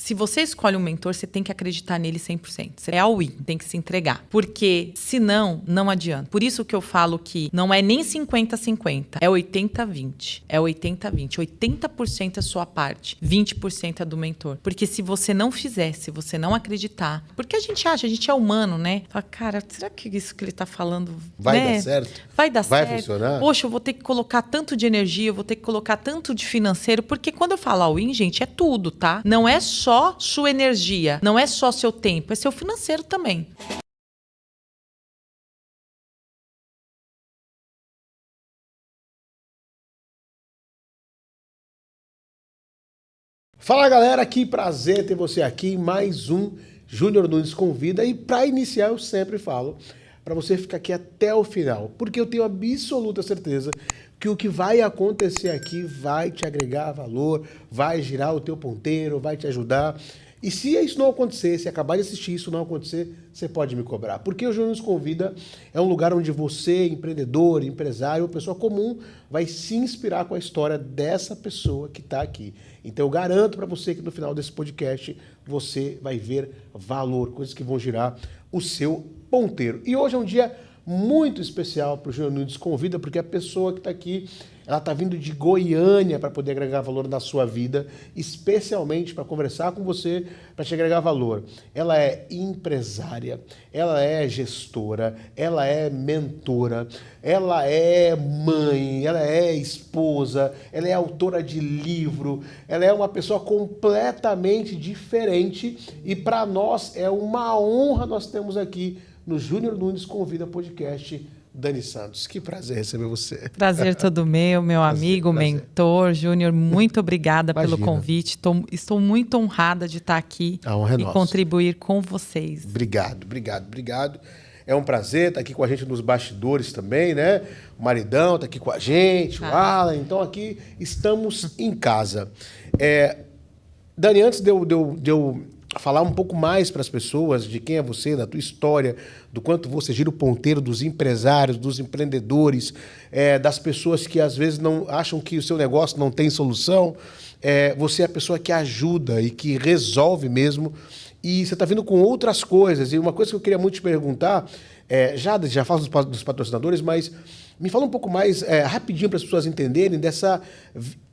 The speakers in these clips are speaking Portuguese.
Se você escolhe um mentor, você tem que acreditar nele 100%. Você é all-in, tem que se entregar. Porque, senão, não adianta. Por isso que eu falo que não é nem 50-50, é 80-20. É 80-20. 80% é sua parte, 20% é do mentor. Porque se você não fizer, se você não acreditar... Porque a gente é humano, né? Fala, cara, será que isso que ele tá falando... Vai né? dar certo? Vai dar Vai certo? funcionar? Poxa, eu vou ter que colocar tanto de energia, eu vou ter que colocar tanto de financeiro, porque quando eu falo all-in, gente, é tudo, tá? Não é só sua energia, não é só seu tempo, é seu financeiro também. Fala galera, que prazer ter você aqui em mais um Júnior Nunes Convida. E para iniciar eu sempre falo para você ficar aqui até o final, porque eu tenho absoluta certeza que o que vai acontecer aqui vai te agregar valor, vai girar o teu ponteiro, vai te ajudar. E se isso não acontecer, se acabar de assistir isso não acontecer, você pode me cobrar. Porque o Júnior Nos Convida é um lugar onde você, empreendedor, empresário, pessoa comum, vai se inspirar com a história dessa pessoa que está aqui. Então eu garanto para você que no final desse podcast você vai ver valor, coisas que vão girar o seu ponteiro. E hoje é um dia muito especial para o Júnior Nunes Convida, porque a pessoa que está aqui, ela está vindo de Goiânia para poder agregar valor na sua vida, especialmente para conversar com você, para te agregar valor. Ela é empresária, ela é gestora, ela é mentora, ela é mãe, ela é esposa, ela é autora de livro, ela é uma pessoa completamente diferente e para nós é uma honra nós temos aqui no Júnior Nunes Convida podcast, Dani Santos. Que prazer receber você. Prazer todo meu amigo, mentor, Júnior, muito obrigada pelo convite. Estou muito honrada de estar aqui e contribuir com vocês. Obrigado. É um prazer estar aqui com a gente nos bastidores também, né? O maridão está aqui com a gente, o Alan. Então aqui estamos em casa. Dani, antes de eu falar um pouco mais para as pessoas de quem é você, da tua história, do quanto você gira o ponteiro dos empresários, dos empreendedores, das pessoas que às vezes não acham que o seu negócio não tem solução. Você é a pessoa que ajuda e que resolve mesmo. E você está vindo com outras coisas. E uma coisa que eu queria muito te perguntar, já falo dos patrocinadores, mas me fala um pouco mais rapidinho para as pessoas entenderem dessa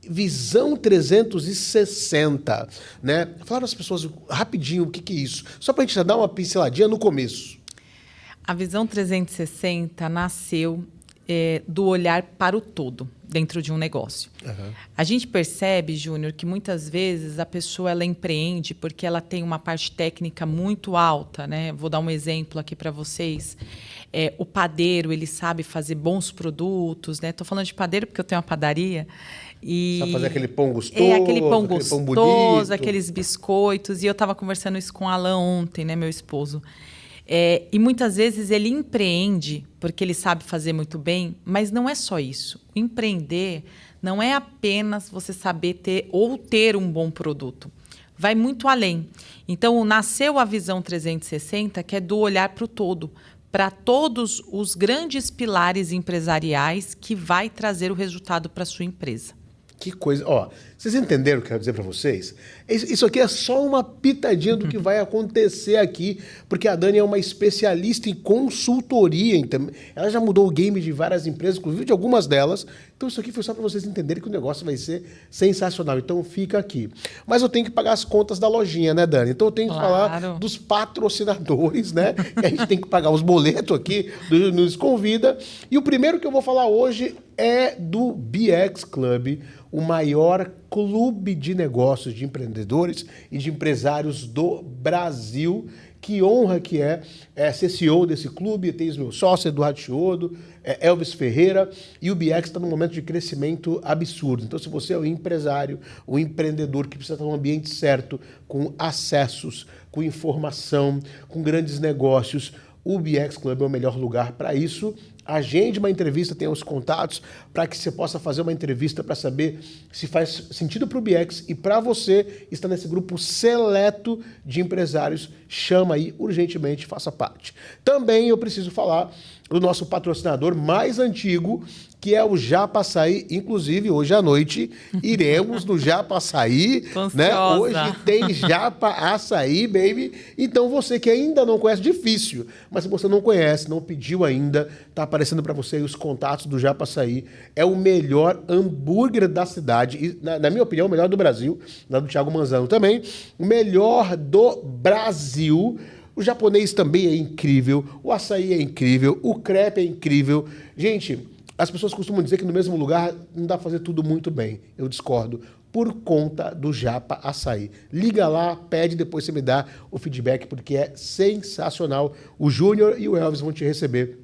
visão 360, né? Fala para as pessoas rapidinho o que é isso, só para a gente dar uma pinceladinha no começo. A visão 360 nasceu do olhar para o todo dentro de um negócio. Uhum. A gente percebe, Júnior, que muitas vezes a pessoa ela empreende porque ela tem uma parte técnica muito alta, né? Vou dar um exemplo aqui para vocês. O padeiro, ele sabe fazer bons produtos, né? Estou falando de padeiro porque eu tenho uma padaria. Sabe fazer aquele pão gostoso, aquele pão bonito, aqueles biscoitos. E eu estava conversando isso com o Alan ontem, né, meu esposo. E muitas vezes ele empreende porque ele sabe fazer muito bem, mas não é só isso. Empreender não é apenas você saber ter um bom produto. Vai muito além. Então, nasceu a visão 360, que é do olhar para o todo, para todos os grandes pilares empresariais que vai trazer o resultado para a sua empresa. Que coisa. Ó, vocês entenderam o que eu quero dizer para vocês? Isso aqui é só uma pitadinha do que vai acontecer aqui, porque a Dani é uma especialista em consultoria. Então, ela já mudou o game de várias empresas, inclusive de algumas delas. Então isso aqui foi só para vocês entenderem que o negócio vai ser sensacional. Então fica aqui. Mas eu tenho que pagar as contas da lojinha, né, Dani? Então eu tenho que falar dos patrocinadores, né? E a gente tem que pagar os boletos aqui, nos convida. E o primeiro que eu vou falar hoje é do BX Club, o maior clube de negócios de empreendedores e de empresários do Brasil. Que honra que é ser CEO desse clube. Tem o meu sócio, Eduardo Chiodo, Elvis Ferreira, e o BX está num momento de crescimento absurdo. Então, se você é um empresário, um empreendedor que precisa estar num ambiente certo, com acessos, com informação, com grandes negócios, o BX Club é o melhor lugar para isso. agende uma entrevista, tenha os contatos para que você possa fazer uma entrevista para saber se faz sentido para o BX e para você estar nesse grupo seleto de empresários. Chama aí urgentemente, faça parte. Também eu preciso falar do nosso patrocinador mais antigo, que é o Japa Açaí. Inclusive, hoje à noite, iremos no Japa Açaí. Né? Hoje tem Japa Açaí, baby. Então, você que ainda não conhece, difícil, mas se você não conhece, não pediu ainda, tá aparecendo para você aí os contatos do Japa Açaí. É o melhor hambúrguer da cidade, e, na minha opinião, o melhor do Brasil, lá do Thiago Manzano também, o melhor do Brasil. O japonês também é incrível, o açaí é incrível, o crepe é incrível. Gente, as pessoas costumam dizer que no mesmo lugar não dá pra fazer tudo muito bem. Eu discordo. Por conta do Japa Açaí. Liga lá, pede, depois você me dá o feedback, porque é sensacional. O Júnior e o Elvis vão te receber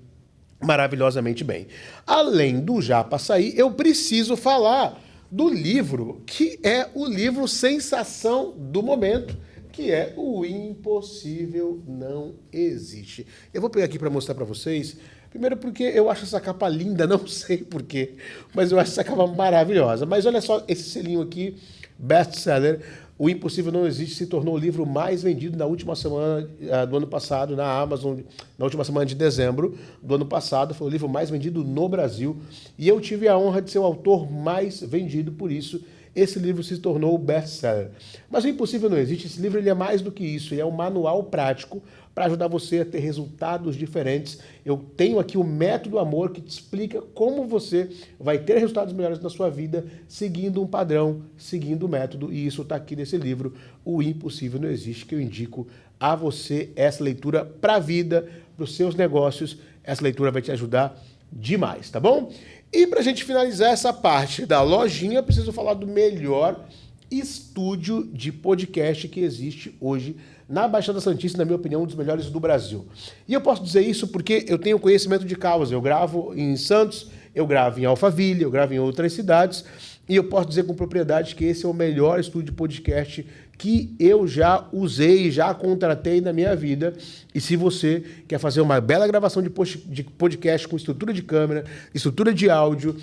maravilhosamente bem. Além do Japa Açaí, eu preciso falar do livro, que é o livro sensação do momento, que é O Impossível Não Existe. Eu vou pegar aqui para mostrar para vocês, primeiro porque eu acho essa capa linda, não sei porquê, mas eu acho essa capa maravilhosa. Mas olha só esse selinho aqui, best-seller. O Impossível Não Existe se tornou o livro mais vendido na última semana do ano passado, na Amazon, na última semana de dezembro do ano passado. Foi o livro mais vendido no Brasil. E eu tive a honra de ser o autor mais vendido, por isso esse livro se tornou o best-seller. Mas o Impossível Não Existe, esse livro ele é mais do que isso, ele é um manual prático para ajudar você a ter resultados diferentes. Eu tenho aqui o Método Amor, que te explica como você vai ter resultados melhores na sua vida, seguindo um padrão, seguindo um método, e isso está aqui nesse livro, O Impossível Não Existe, que eu indico a você essa leitura para a vida, para os seus negócios. Essa leitura vai te ajudar demais, tá bom? E para a gente finalizar essa parte da lojinha, eu preciso falar do melhor estúdio de podcast que existe hoje na Baixada Santista, na minha opinião, um dos melhores do Brasil. E eu posso dizer isso porque eu tenho conhecimento de causa. Eu gravo em Santos, eu gravo em Alphaville, eu gravo em outras cidades, e eu posso dizer com propriedade que esse é o melhor estúdio de podcast que eu já usei, já contratei na minha vida. E se você quer fazer uma bela gravação de podcast com estrutura de câmera, estrutura de áudio,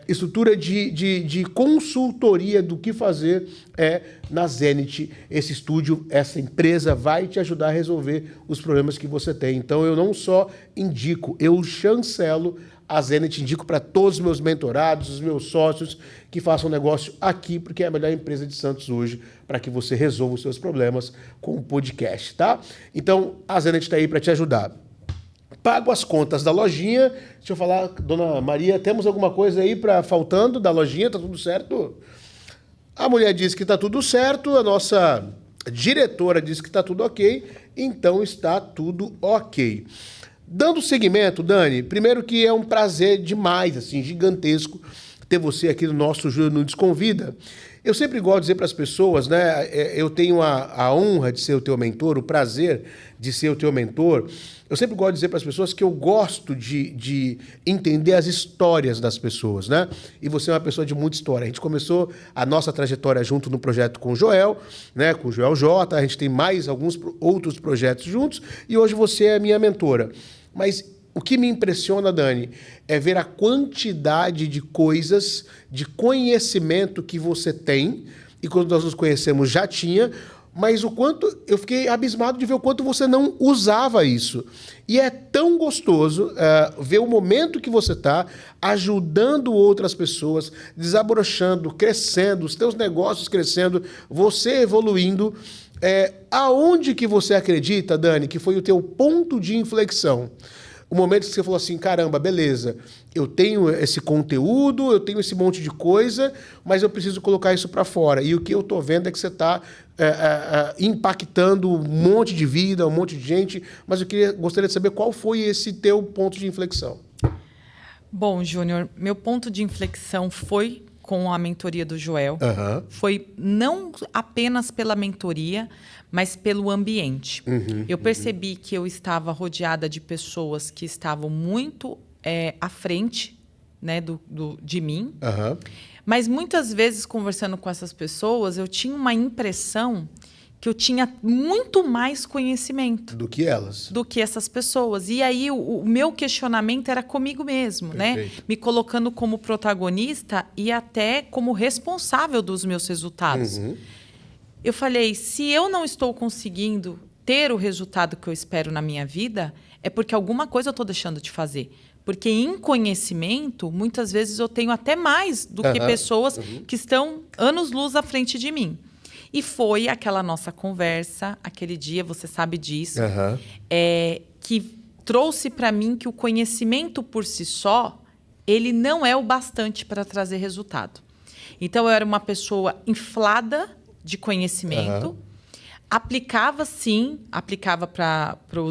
estrutura de consultoria do que fazer, na Zenit. Esse estúdio, essa empresa vai te ajudar a resolver os problemas que você tem. Então eu não só indico, eu chancelo a Zenit, indico para todos os meus mentorados, os meus sócios que façam negócio aqui, porque é a melhor empresa de Santos hoje para que você resolva os seus problemas com o podcast, tá? Então, a Zenit está aí para te ajudar. Pago as contas da lojinha. Deixa eu falar, dona Maria, temos alguma coisa aí faltando da lojinha? Tá tudo certo? A mulher disse que tá tudo certo, a nossa diretora disse que tá tudo ok, então está tudo ok. Dando seguimento, Dani, primeiro que é um prazer demais, assim, gigantesco, ter você aqui no nosso Júnior Nunes Convida. Eu sempre gosto de dizer para as pessoas, né? Eu tenho a honra de ser o teu mentor, o prazer de ser o teu mentor. Eu sempre gosto de dizer para as pessoas que eu gosto de entender as histórias das pessoas, né? E você é uma pessoa de muita história. A gente começou a nossa trajetória junto no projeto com o Joel, né? Com o Joel J. A gente tem mais alguns outros projetos juntos e hoje você é a minha mentora. Mas o que me impressiona, Dani, é ver a quantidade de coisas, de conhecimento que você tem, e quando nós nos conhecemos já tinha, mas o quanto eu fiquei abismado de ver o quanto você não usava isso. E é tão gostoso ver o momento que você está ajudando outras pessoas, desabrochando, crescendo, os teus negócios crescendo, você evoluindo. Aonde que você acredita, Dani, que foi o teu ponto de inflexão? O momento que você falou assim, caramba, beleza, eu tenho esse conteúdo, eu tenho esse monte de coisa, mas eu preciso colocar isso para fora. E o que eu estou vendo é que você está impactando um monte de vida, um monte de gente, mas eu gostaria de saber qual foi esse teu ponto de inflexão. Bom, Júnior, meu ponto de inflexão foi com a mentoria do Joel. Uhum. Foi não apenas pela mentoria, mas pelo ambiente. Eu percebi que eu estava rodeada de pessoas que estavam muito à frente, né, de mim. Uhum. Mas muitas vezes, conversando com essas pessoas, eu tinha uma impressão que eu tinha muito mais conhecimento Do que elas. do que essas pessoas. E aí o meu questionamento era comigo mesmo, né? Me colocando como protagonista e até como responsável dos meus resultados. Eu falei, se eu não estou conseguindo ter o resultado que eu espero na minha vida, é porque alguma coisa eu estou deixando de fazer. Porque em conhecimento, muitas vezes eu tenho até mais do que pessoas que estão anos-luz à frente de mim. E foi aquela nossa conversa, aquele dia, você sabe disso, que trouxe para mim que o conhecimento por si só, ele não é o bastante para trazer resultado. Então, eu era uma pessoa inflada de conhecimento, aplicava sim,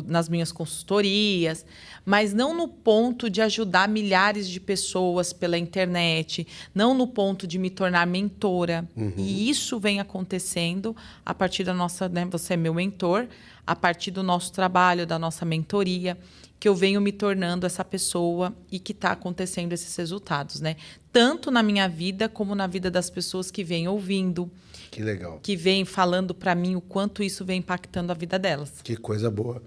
nas minhas consultorias, mas não no ponto de ajudar milhares de pessoas pela internet, não no ponto de me tornar mentora. E isso vem acontecendo a partir da nossa, né, você é meu mentor, a partir do nosso trabalho, da nossa mentoria, que eu venho me tornando essa pessoa e que está acontecendo esses resultados, né? Tanto na minha vida como na vida das pessoas que vêm ouvindo. Que legal. Que vêm falando para mim o quanto isso vem impactando a vida delas. Que coisa boa.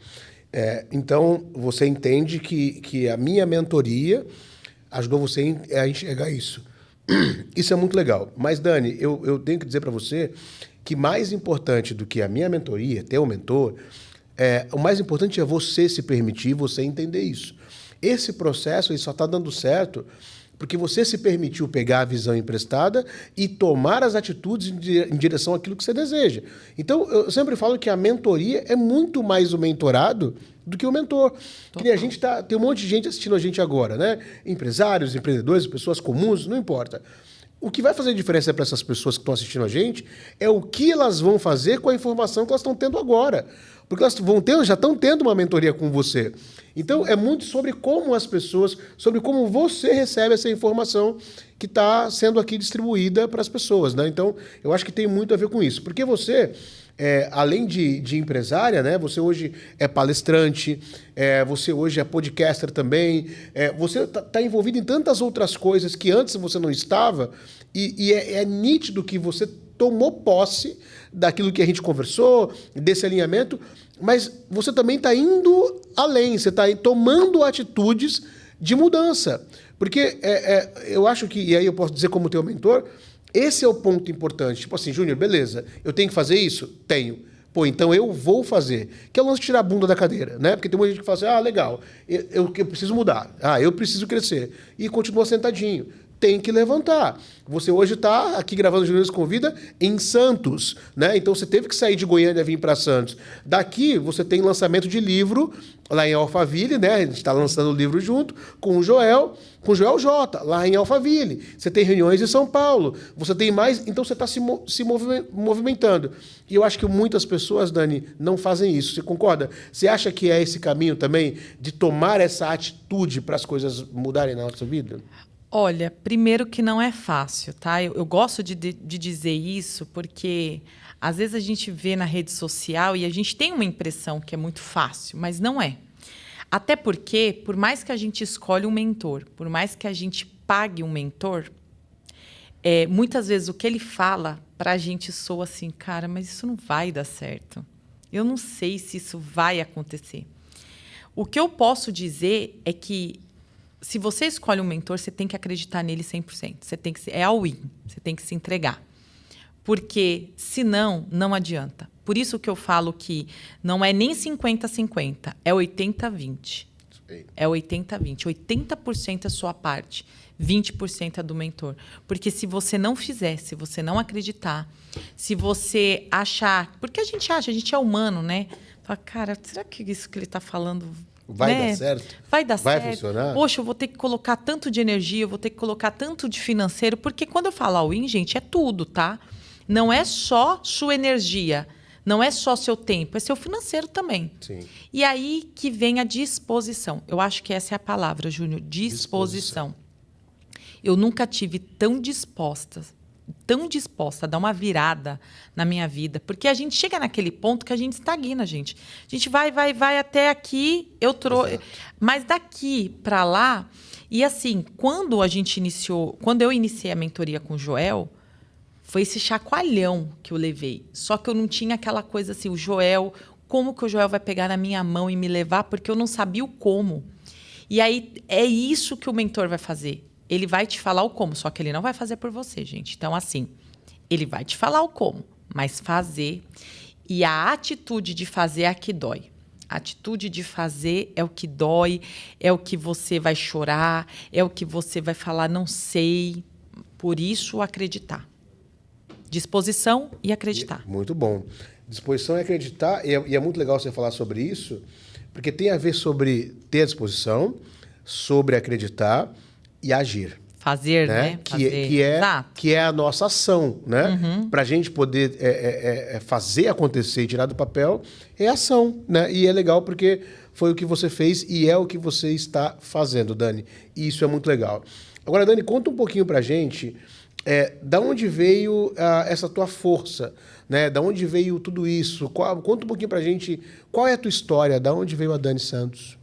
Então, você entende que a minha mentoria ajudou você a enxergar isso. Isso é muito legal. Mas, Dani, eu tenho que dizer para você que mais importante do que a minha mentoria, ter um mentor, o mais importante é você se permitir, você entender isso. Esse processo ele só está dando certo porque você se permitiu pegar a visão emprestada e tomar as atitudes em direção àquilo que você deseja. Então, eu sempre falo que a mentoria é muito mais o mentorado do que o mentor. Que a gente tem um monte de gente assistindo a gente agora, né? Empresários, empreendedores, pessoas comuns, não importa. O que vai fazer diferença para essas pessoas que estão assistindo a gente é o que elas vão fazer com a informação que elas estão tendo agora. Porque elas já estão tendo uma mentoria com você. Então, é muito sobre como as pessoas, sobre como você recebe essa informação que está sendo aqui distribuída para as pessoas, né? Então, eu acho que tem muito a ver com isso. Porque você, além de empresária, né? Você hoje é palestrante, você hoje é podcaster também, você está envolvido em tantas outras coisas que antes você não estava, e é nítido que você tomou posse daquilo que a gente conversou, desse alinhamento, mas você também está indo além, você está tomando atitudes de mudança. Porque eu acho que, e aí eu posso dizer como teu mentor, esse é o ponto importante. Tipo assim, Júnior, beleza, eu tenho que fazer isso? Tenho. Pô, então eu vou fazer. Que é o lance de tirar a bunda da cadeira, né? Porque tem muita gente que fala assim, legal, eu preciso mudar, eu preciso crescer. E continua sentadinho. Tem que levantar. Você hoje está aqui gravando Júnior Convida em Santos, né? Então você teve que sair de Goiânia e vir para Santos. Daqui você tem lançamento de livro lá em Alphaville, né? A gente está lançando o livro junto com o Joel J, lá em Alphaville. Você tem reuniões em São Paulo. Você tem mais. Então você está se movimentando. E eu acho que muitas pessoas, Dani, não fazem isso. Você concorda? Você acha que é esse caminho também de tomar essa atitude para as coisas mudarem na nossa vida? Olha, primeiro que não é fácil, tá? Eu gosto de dizer isso porque às vezes a gente vê na rede social e a gente tem uma impressão que é muito fácil, mas não é. Até porque, por mais que a gente escolha um mentor, por mais que a gente pague um mentor, muitas vezes o que ele fala para a gente soa assim, cara, mas isso não vai dar certo. Eu não sei se isso vai acontecer. O que eu posso dizer é que se você escolhe um mentor, você tem que acreditar nele 100%. Você tem que é all-in. Você tem que se entregar. Porque, senão, não adianta. Por isso que eu falo que não é nem 50-50, é 80-20. É 80-20. 80% é a sua parte, 20% é do mentor. Porque se você não fizer, se você não acreditar, se você achar... Porque a gente é humano, né? Fala, cara, será que isso que ele está falando... Vai dar certo? Vai dar certo. Vai funcionar? Poxa, eu vou ter que colocar tanto de energia, eu vou ter que colocar tanto de financeiro, porque quando eu falo all-in, gente, é tudo, tá? Não é só sua energia, não é só seu tempo, é seu financeiro também. Sim. E aí que vem a disposição. Eu acho que essa é a palavra, Júnior, disposição. Eu nunca tive tão disposta a dar uma virada na minha vida. Porque a gente chega naquele ponto que a gente estagna, gente. A gente vai até aqui, mas daqui para lá... E assim, quando eu iniciei a mentoria com o Joel, Foi esse chacoalhão que eu levei. Só que eu não tinha aquela coisa assim, o Joel, como que o Joel vai pegar na minha mão e me levar? Porque eu não sabia o como. E aí, é isso que o mentor vai fazer. Ele vai te falar o como, só que ele não vai fazer por você, gente. Então, assim, ele vai te falar o como, mas fazer. E a atitude de fazer é a que dói. A atitude de fazer é o que dói, é o que você vai chorar, é o que você vai falar, não sei. Por isso, acreditar. Disposição e acreditar. Muito bom. Disposição e acreditar, e é muito legal você falar sobre isso, porque tem a ver sobre ter a disposição, sobre acreditar e agir. Fazer, né? Que é a nossa ação, né? Para a gente poder fazer acontecer e tirar do papel, é ação, né? E é legal porque foi o que você fez e é o que você está fazendo, Dani. E isso é muito legal. Agora, Dani, conta um pouquinho para a gente da onde veio essa tua força, né? Da onde veio tudo isso? Conta um pouquinho para a gente qual é a tua história, da onde veio a Dani Santos?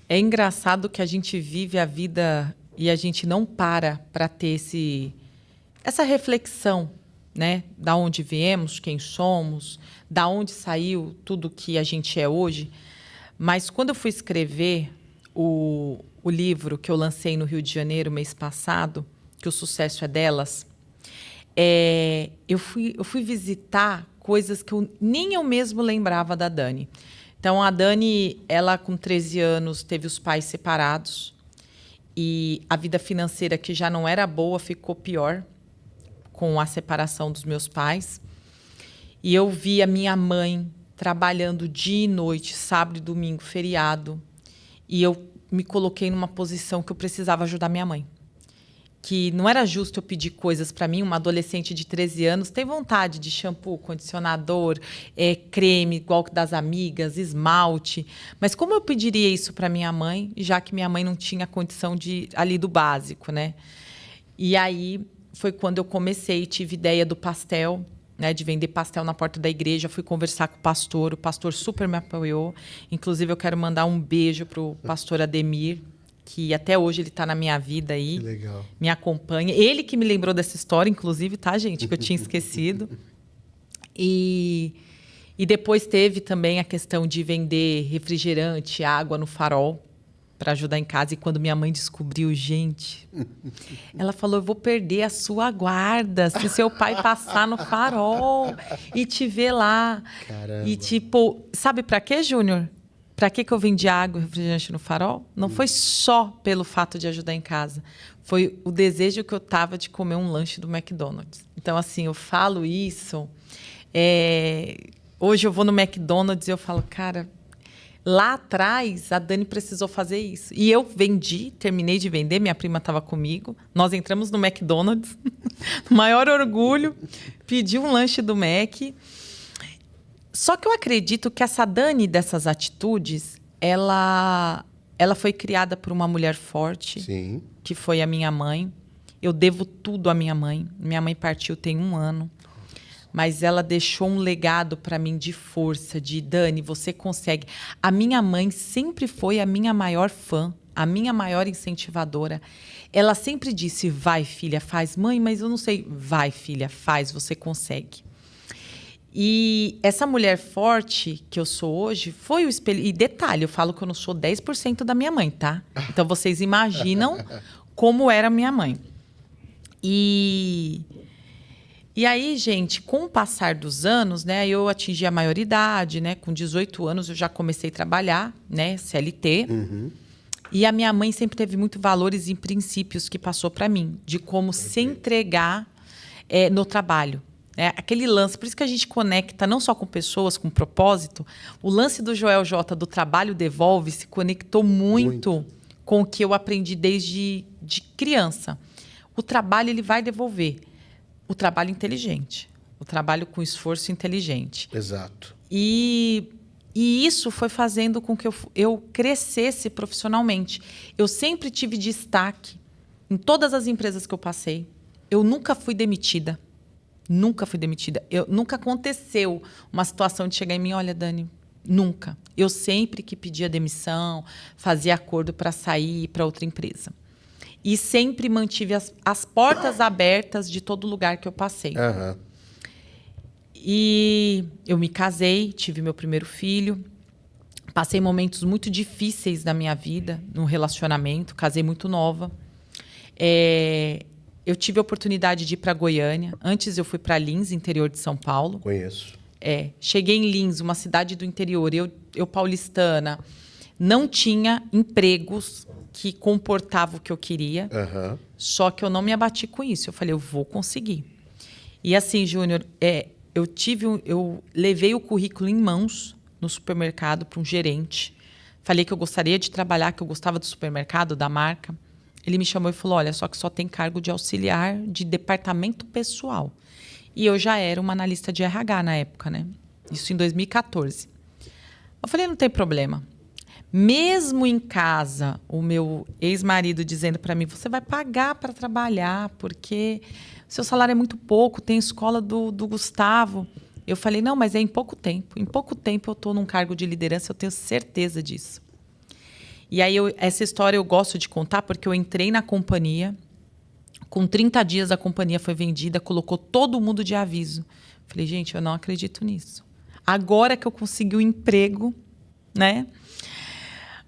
É engraçado que a gente vive a vida e a gente não para ter essa reflexão, né? Da onde viemos, quem somos, da onde saiu tudo que a gente é hoje. Mas quando eu fui escrever o livro que eu lancei no Rio de Janeiro mês passado, que o sucesso é delas, eu fui visitar coisas que nem eu mesmo lembrava da Dani. Então, a Dani, ela com 13 anos, teve os pais separados e a vida financeira, que já não era boa, ficou pior com a separação dos meus pais. E eu vi a minha mãe trabalhando dia e noite, sábado e domingo, feriado. E eu me coloquei numa posição que eu precisava ajudar minha mãe. Que não era justo eu pedir coisas para mim, uma adolescente de 13 anos, tem vontade de shampoo, condicionador, creme, igual que das amigas, esmalte. Mas como eu pediria isso para minha mãe, já que minha mãe não tinha condição ali do básico, né? E aí foi quando eu comecei, tive ideia do pastel, né, de vender pastel na porta da igreja. Fui conversar com o pastor super me apoiou. Inclusive, eu quero mandar um beijo para o pastor Ademir, que até hoje ele está na minha vida aí, que legal. Me acompanha. Ele que me lembrou dessa história, inclusive, tá, gente? Que eu tinha esquecido. E depois teve também a questão de vender refrigerante, água no Farol, para ajudar em casa. E quando minha mãe descobriu, gente, ela falou, eu vou perder a sua guarda se seu pai passar no Farol e te ver lá. Caramba. E tipo, sabe para quê, Júnior? Para que eu vendi água e refrigerante no Farol? Não foi só pelo fato de ajudar em casa. Foi o desejo que eu tava de comer um lanche do McDonald's. Então, assim, eu falo isso. Hoje eu vou no McDonald's e eu falo, cara, lá atrás a Dani precisou fazer isso. E eu vendi, terminei de vender, minha prima estava comigo. Nós entramos no McDonald's, maior orgulho, pedi um lanche do Mac. Só que eu acredito que essa Dani dessas atitudes, ela foi criada por uma mulher forte, Sim. Que foi a minha mãe. Eu devo tudo à minha mãe. Minha mãe partiu tem 1 ano. Mas ela deixou um legado para mim de força, de Dani, você consegue. A minha mãe sempre foi a minha maior fã, a minha maior incentivadora. Ela sempre disse, vai, filha, faz. Mãe, mas eu não sei. Vai, filha, faz, você consegue. E essa mulher forte que eu sou hoje foi o espelho. E detalhe, eu falo que eu não sou 10% da minha mãe, tá? Então, vocês imaginam como era a minha mãe. E aí, gente, com o passar dos anos, né, eu atingi a maioridade, né? Com 18 anos eu já comecei a trabalhar, né, CLT. Uhum. E a minha mãe sempre teve muito valores e princípios que passou para mim, de como se entregar no trabalho. Aquele lance, por isso que a gente conecta não só com pessoas, com propósito. O lance do Joel J, do trabalho devolve, se conectou muito com o que eu aprendi desde de criança. O trabalho ele vai devolver. O trabalho inteligente. O trabalho com esforço inteligente. Exato. E isso foi fazendo com que eu crescesse profissionalmente. Eu sempre tive destaque em todas as empresas que eu passei. Eu nunca fui demitida. Nunca fui demitida. Nunca aconteceu uma situação de chegar em mim, olha, Dani, nunca. Eu sempre que pedia demissão, fazia acordo para sair para outra empresa. e sempre mantive as portas abertas de todo lugar que eu passei. Aham. E eu me casei, tive meu primeiro filho. Passei momentos muito difíceis na minha vida, num relacionamento. Casei muito nova. Eu tive a oportunidade de ir para Goiânia. Antes eu fui para Lins, interior de São Paulo. Conheço. Cheguei em Lins, uma cidade do interior. Eu paulistana, não tinha empregos que comportavam o que eu queria. Aham. Só que eu não me abati com isso. Eu falei, eu vou conseguir. E assim, Júnior, eu levei o currículo em mãos no supermercado para um gerente. Falei que eu gostaria de trabalhar, que eu gostava do supermercado, da marca. Ele me chamou e falou, olha, só que só tem cargo de auxiliar de departamento pessoal. E eu já era uma analista de RH na época, né? Isso em 2014. Eu falei, não tem problema. Mesmo em casa, o meu ex-marido dizendo para mim, você vai pagar para trabalhar, porque seu salário é muito pouco, tem escola do Gustavo. Eu falei, não, mas é em pouco tempo. Em pouco tempo eu estou num cargo de liderança, eu tenho certeza disso. E aí, essa história eu gosto de contar porque eu entrei na companhia, com 30 dias a companhia foi vendida, colocou todo mundo de aviso. Falei, gente, eu não acredito nisso. Agora que eu consegui o emprego, né?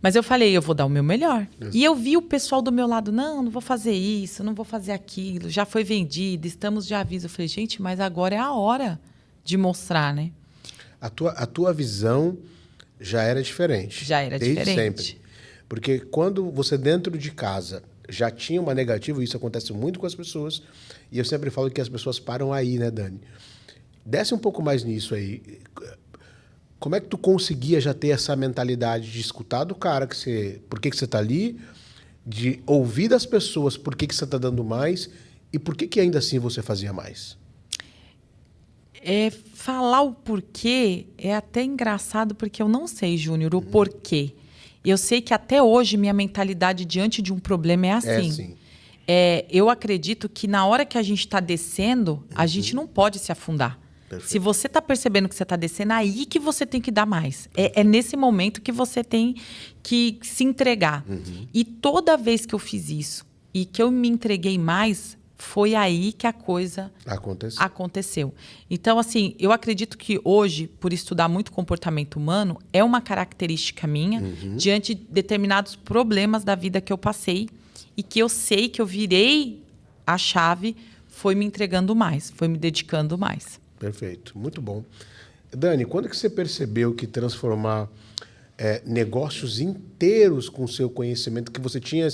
Mas eu falei, eu vou dar o meu melhor. E eu vi o pessoal do meu lado, não vou fazer isso, não vou fazer aquilo, já foi vendido, estamos de aviso. Eu falei, gente, mas agora é a hora de mostrar, né? A tua visão já era diferente. Já era desde diferente. Sempre. Porque quando você dentro de casa já tinha uma negativa, isso acontece muito com as pessoas, e eu sempre falo que as pessoas param aí, né, Dani? Desce um pouco mais nisso aí. Como é que tu conseguia já ter essa mentalidade de escutar do cara por que você está ali, de ouvir das pessoas por que você está dando mais e por que ainda assim você fazia mais? Falar o porquê é até engraçado, porque eu não sei, Júnior, o porquê. Eu sei que até hoje minha mentalidade diante de um problema é assim. É assim. Eu acredito que na hora que a gente está descendo, a gente não pode se afundar. Perfeito. Se você está percebendo que você está descendo, é aí que você tem que dar mais. É nesse momento que você tem que se entregar. E toda vez que eu fiz isso e que eu me entreguei mais, foi aí que a coisa aconteceu. Então, assim, eu acredito que hoje, por estudar muito comportamento humano, é uma característica minha diante de determinados problemas da vida que eu passei e que eu sei que eu virei a chave, foi me entregando mais, foi me dedicando mais. Perfeito, muito bom. Dani, quando que você percebeu que transformar negócios inteiros com o seu conhecimento, que você tinha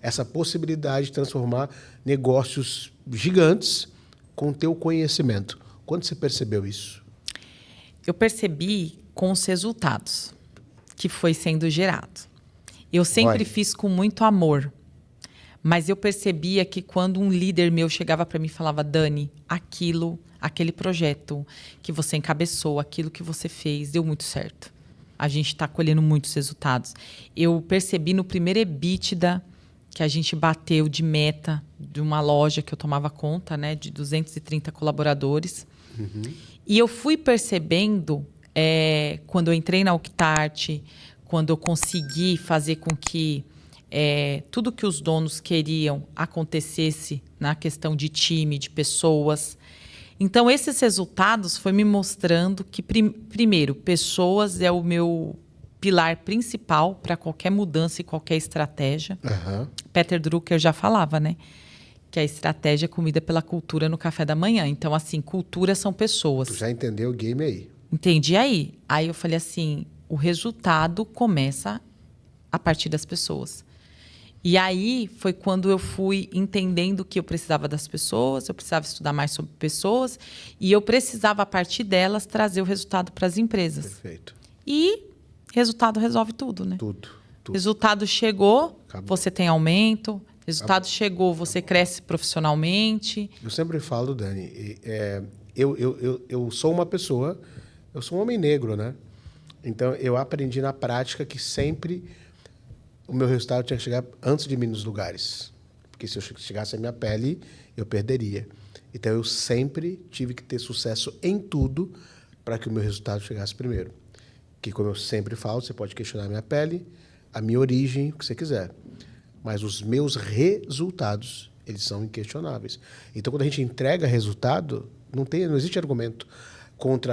essa possibilidade de transformar negócios gigantes com o teu conhecimento? Quando você percebeu isso? Eu percebi com os resultados que foi sendo gerado. Eu sempre fiz com muito amor, mas eu percebia que quando um líder meu chegava para mim e falava, Dani, aquele projeto que você encabeçou, aquilo que você fez, deu muito certo. A gente está colhendo muitos resultados. Eu percebi no primeiro EBITDA que a gente bateu de meta de uma loja que eu tomava conta, né, de 230 colaboradores. E eu fui percebendo, quando eu entrei na Octart, quando eu consegui fazer com que tudo que os donos queriam acontecesse na questão de time, de pessoas. Então, esses resultados foi me mostrando que, primeiro, pessoas é o meu pilar principal para qualquer mudança e qualquer estratégia. Peter Drucker já falava, né? Que a estratégia é comida pela cultura no café da manhã. Então, assim, cultura são pessoas. Tu já entendeu o game aí? Entendi aí. Aí eu falei assim, o resultado começa a partir das pessoas. E aí foi quando eu fui entendendo que eu precisava das pessoas, eu precisava estudar mais sobre pessoas e eu precisava, a partir delas, trazer o resultado para as empresas. Perfeito. E resultado resolve tudo, né? Tudo. Resultado chegou, Acabou. você tem aumento. Resultado chegou, você cresce profissionalmente. Eu sempre falo, Dani, eu sou uma pessoa, eu sou um homem negro, né? Então, eu aprendi na prática que sempre o meu resultado tinha que chegar antes de mim nos lugares. Porque se eu chegasse à minha pele, eu perderia. Então, eu sempre tive que ter sucesso em tudo para que o meu resultado chegasse primeiro. Que, como eu sempre falo, você pode questionar a minha pele, a minha origem, o que você quiser. mas os meus resultados, eles são inquestionáveis. Então, quando a gente entrega resultado, não existe argumento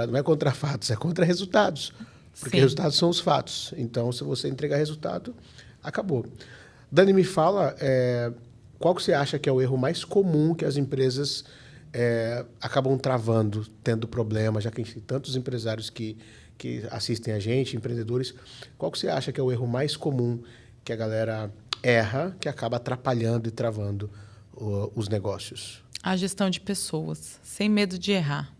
não é contra fatos, é contra resultados. Porque Sim. resultados são os fatos. Então, se você entregar resultado, acabou. Dani, me fala, qual que você acha que é o erro mais comum que as empresas acabam travando, tendo problema, já que a gente tem tantos empresários que assistem a gente, empreendedores. Qual que você acha que é o erro mais comum que a galera erra, que acaba atrapalhando e travando os negócios? A gestão de pessoas, sem medo de errar.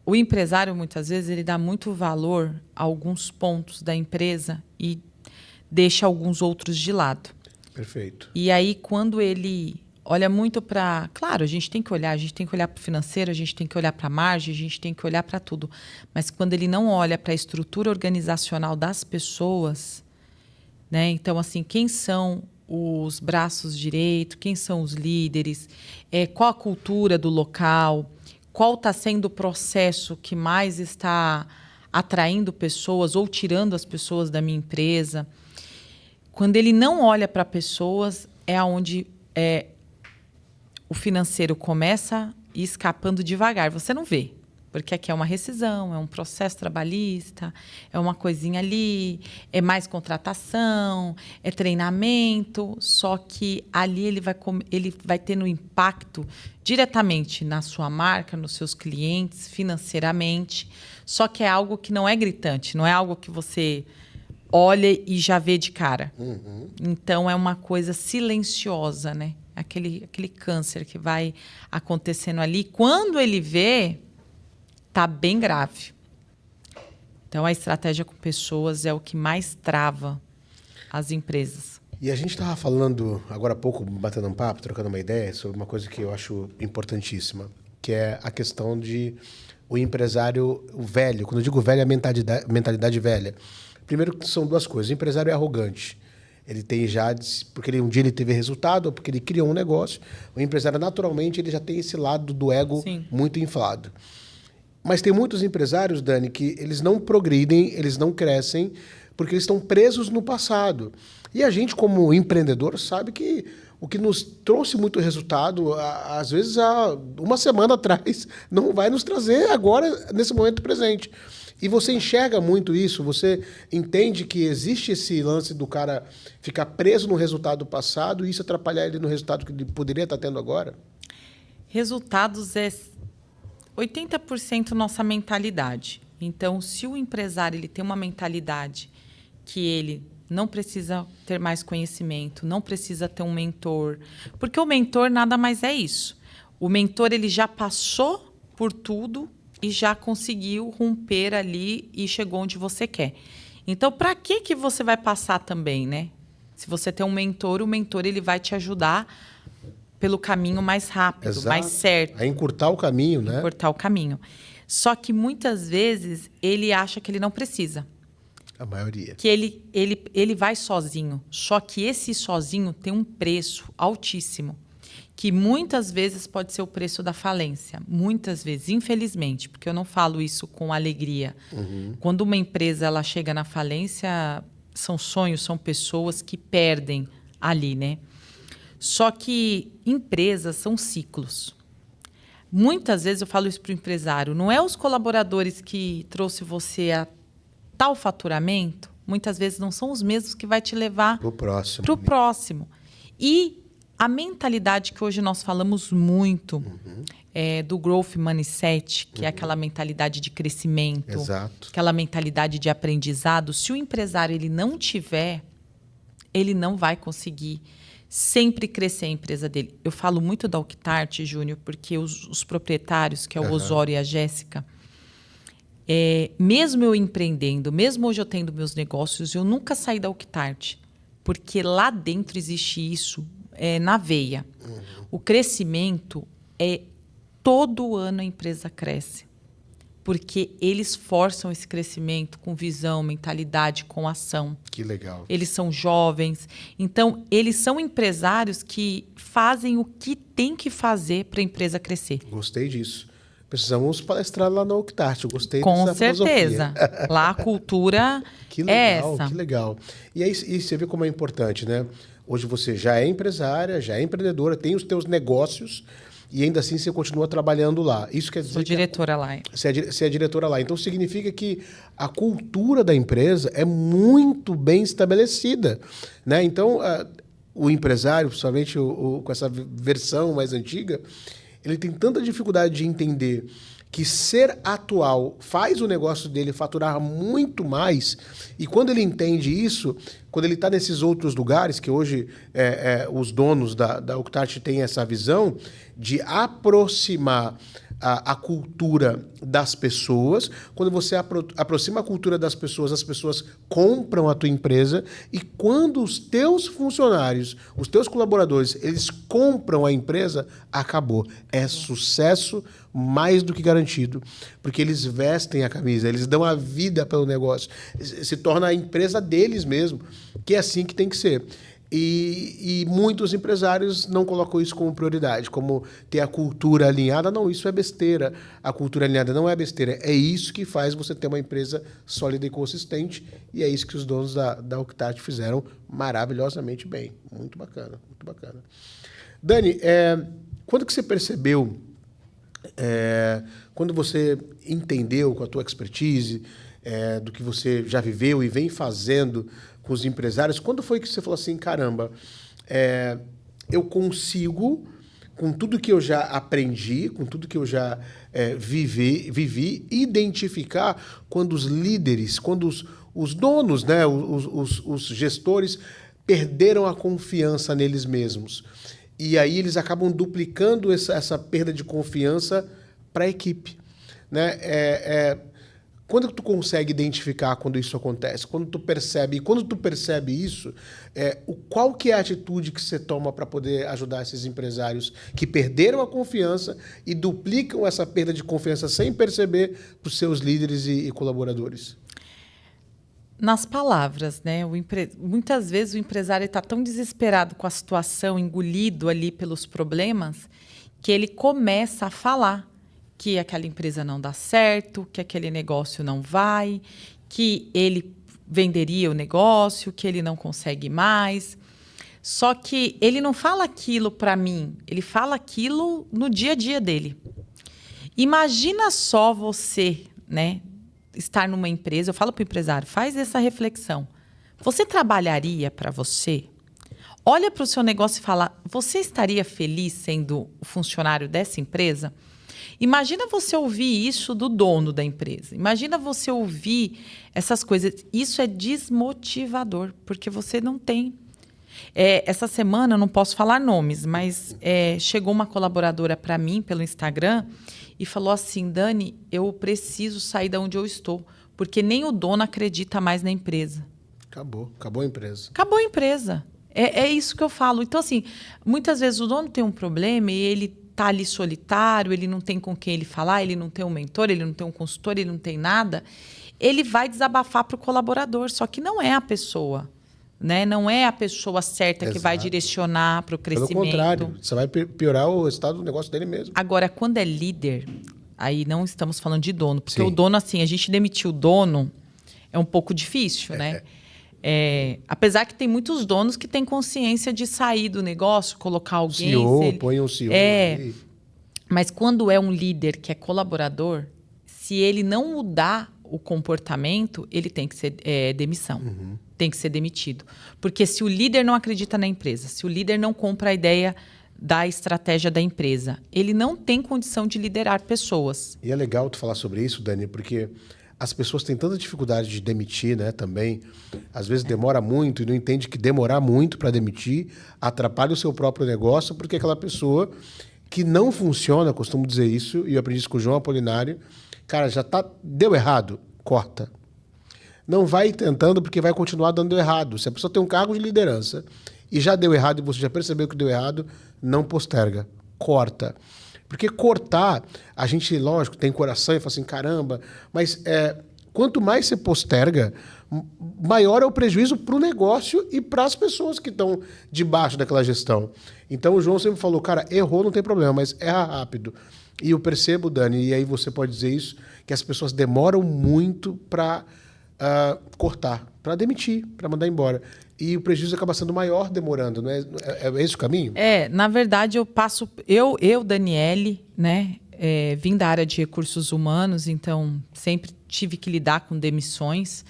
O empresário, muitas vezes, ele dá muito valor a alguns pontos da empresa e deixa alguns outros de lado. Perfeito. E aí, quando ele olha muito para... Claro, a gente tem que olhar para o financeiro, a gente tem que olhar para a margem, a gente tem que olhar para tudo. Mas quando ele não olha para a estrutura organizacional das pessoas, né? Então, assim, quem são os braços direitos, quem são os líderes, qual a cultura do local, qual está sendo o processo que mais está atraindo pessoas ou tirando as pessoas da minha empresa. Quando ele não olha para pessoas, é onde o financeiro começa a ir escapando devagar. Você não vê, porque aqui é uma rescisão, é um processo trabalhista, é uma coisinha ali, é mais contratação, é treinamento, só que ali ele vai tendo impacto diretamente na sua marca, nos seus clientes, financeiramente, só que é algo que não é gritante, não é algo que você olha e já vê de cara. Uhum. Então, é uma coisa silenciosa, né? Aquele câncer que vai acontecendo ali. Quando ele vê, tá bem grave. Então, a estratégia com pessoas é o que mais trava as empresas. E a gente estava falando, agora há pouco, batendo um papo, trocando uma ideia, sobre uma coisa que eu acho importantíssima, que é a questão de o empresário velho. Quando eu digo velho, é a mentalidade velha. Primeiro, são duas coisas. O empresário é arrogante. Ele tem já, porque um dia ele teve resultado, ou porque ele criou um negócio. O empresário, naturalmente, ele já tem esse lado do ego Sim. muito inflado. Mas tem muitos empresários, Dani, que eles não progridem, eles não crescem, porque eles estão presos no passado. E a gente, como empreendedor, sabe que o que nos trouxe muito resultado, às vezes, há uma semana atrás, não vai nos trazer agora, nesse momento presente. E você enxerga muito isso? Você entende que existe esse lance do cara ficar preso no resultado passado e isso atrapalhar ele no resultado que ele poderia estar tendo agora? Resultados é 80% nossa mentalidade. Então, se o empresário ele tem uma mentalidade que ele não precisa ter mais conhecimento, não precisa ter um mentor, porque o mentor nada mais é isso. O mentor ele já passou por tudo e já conseguiu romper ali e chegou onde você quer. Então, para que você vai passar também, né? Se você tem um mentor, o mentor ele vai te ajudar pelo caminho mais rápido, Exato. mais certo. A encurtar o caminho, né? Encurtar o caminho. Só que muitas vezes ele acha que ele não precisa. A maioria. Que ele vai sozinho. Só que esse sozinho tem um preço altíssimo. Que muitas vezes pode ser o preço da falência. Muitas vezes, infelizmente, porque eu não falo isso com alegria. Uhum. Quando uma empresa ela chega na falência, são sonhos, são pessoas que perdem ali, né? Só que empresas são ciclos. Muitas vezes eu falo isso para o empresário. Não é os colaboradores que trouxe você a tal faturamento, muitas vezes não são os mesmos que vai te levar Pro próximo. para o próximo. E a mentalidade que hoje nós falamos muito do Growth Mindset, que é aquela mentalidade de crescimento, Exato. aquela mentalidade de aprendizado. Se o empresário ele não tiver, ele não vai conseguir sempre crescer a empresa dele. Eu falo muito da Octart, Júnior, porque os proprietários, que é o Osório e a Jéssica, mesmo eu empreendendo, mesmo hoje eu tendo meus negócios, eu nunca saí da Octart, porque lá dentro existe isso na veia. O crescimento todo ano a empresa cresce, porque eles forçam esse crescimento com visão, mentalidade, com ação. Que legal. Eles são jovens, então eles são empresários que fazem o que tem que fazer para a empresa crescer. Gostei disso. Precisamos palestrar lá na Octart. Eu gostei Com dessa certeza. filosofia. Lá a cultura Que é legal, essa. que legal. E aí e você vê como é importante, né? Hoje você já é empresária, já é empreendedora, tem os teus negócios e ainda assim você continua trabalhando lá. Isso quer dizer Sou que diretora lá. você é diretora lá. Então significa que a cultura da empresa é muito bem estabelecida, né? Então o empresário, principalmente com essa versão mais antiga, ele tem tanta dificuldade de entender que ser atual faz o negócio dele faturar muito mais. E quando ele entende isso, quando ele está nesses outros lugares, que hoje os donos da Octart têm essa visão de aproximar a cultura das pessoas. Quando você aproxima a cultura das pessoas, as pessoas compram a tua empresa. E quando os teus funcionários, os teus colaboradores, eles compram a empresa, acabou. É sucesso mais do que garantido. Porque eles vestem a camisa, eles dão a vida pelo negócio. Se torna a empresa deles mesmo, que é assim que tem que ser. E muitos empresários não colocam isso como prioridade, como ter a cultura alinhada. Não, isso é besteira. A cultura alinhada não é besteira. É isso que faz você ter uma empresa sólida e consistente. E é isso que os donos da Octart fizeram maravilhosamente bem. Muito bacana, muito bacana. Dani, quando que você percebeu, quando você entendeu com a tua expertise, do que você já viveu e vem fazendo com os empresários, quando foi que você falou assim, caramba, eu consigo, com tudo que eu já aprendi, com tudo que eu já vivi, identificar quando os líderes, quando os donos, né, os gestores perderam a confiança neles mesmos. E aí eles acabam duplicando essa perda de confiança para a equipe, né? Quando tu consegue identificar quando isso acontece? Quando tu percebe isso, qual que é a atitude que você toma para poder ajudar esses empresários que perderam a confiança e duplicam essa perda de confiança sem perceber para os seus líderes e colaboradores? Nas palavras, né? Muitas vezes o empresário está tão desesperado com a situação, engolido ali pelos problemas, que ele começa a falar que aquela empresa não dá certo, que aquele negócio não vai, que ele venderia o negócio, que ele não consegue mais. Só que ele não fala aquilo para mim, ele fala aquilo no dia a dia dele. Imagina só você, né, estar numa empresa, eu falo para o empresário, faz essa reflexão. Você trabalharia para você? Olha para o seu negócio e fala, você estaria feliz sendo o funcionário dessa empresa? Imagina você ouvir isso do dono da empresa. Imagina você ouvir essas coisas. Isso é desmotivador, porque você não tem. Essa semana, eu não posso falar nomes, mas chegou uma colaboradora para mim pelo Instagram e falou assim, Dani, eu preciso sair de onde eu estou, porque nem o dono acredita mais na empresa. Acabou a empresa. Acabou a empresa. É isso que eu falo. Então, assim, muitas vezes o dono tem um problema e ele está ali solitário, ele não tem com quem ele falar, ele não tem um mentor, ele não tem um consultor, ele não tem nada. Ele vai desabafar para o colaborador, só que não é a pessoa, né? Não é a pessoa certa que vai direcionar para o crescimento. Pelo contrário, você vai piorar o estado do negócio dele mesmo. Agora, quando é líder, aí não estamos falando de dono, porque Sim. o dono, assim, a gente demitir o dono é um pouco difícil, né? Apesar que tem muitos donos que têm consciência de sair do negócio, colocar alguém... CEO, põe um CEO ali. Mas quando é um líder que é colaborador, se ele não mudar o comportamento, ele tem que ser demissão. Uhum. Tem que ser demitido. Porque se o líder não acredita na empresa, se o líder não compra a ideia da estratégia da empresa, ele não tem condição de liderar pessoas. E é legal tu falar sobre isso, Dani, porque as pessoas têm tanta dificuldade de demitir, né, também. Às vezes demora muito e não entende que demorar muito para demitir atrapalha o seu próprio negócio, porque aquela pessoa que não funciona, eu costumo dizer isso, e eu aprendi isso com o João Apolinário, cara, deu errado, corta. Não vai tentando, porque vai continuar dando errado. Se a pessoa tem um cargo de liderança e já deu errado e você já percebeu que deu errado, não posterga, corta. Porque cortar, a gente, lógico, tem coração e fala assim, caramba, mas quanto mais você posterga, maior é o prejuízo para o negócio e para as pessoas que estão debaixo daquela gestão. Então, o João sempre falou, cara, errou, não tem problema, mas erra rápido. E eu percebo, Dani, e aí você pode dizer isso, que as pessoas demoram muito para cortar, para demitir, para mandar embora. E o prejuízo acaba sendo maior demorando, não é? É esse o caminho? Na verdade, Daniele, né, vim da área de recursos humanos, então sempre tive que lidar com demissões.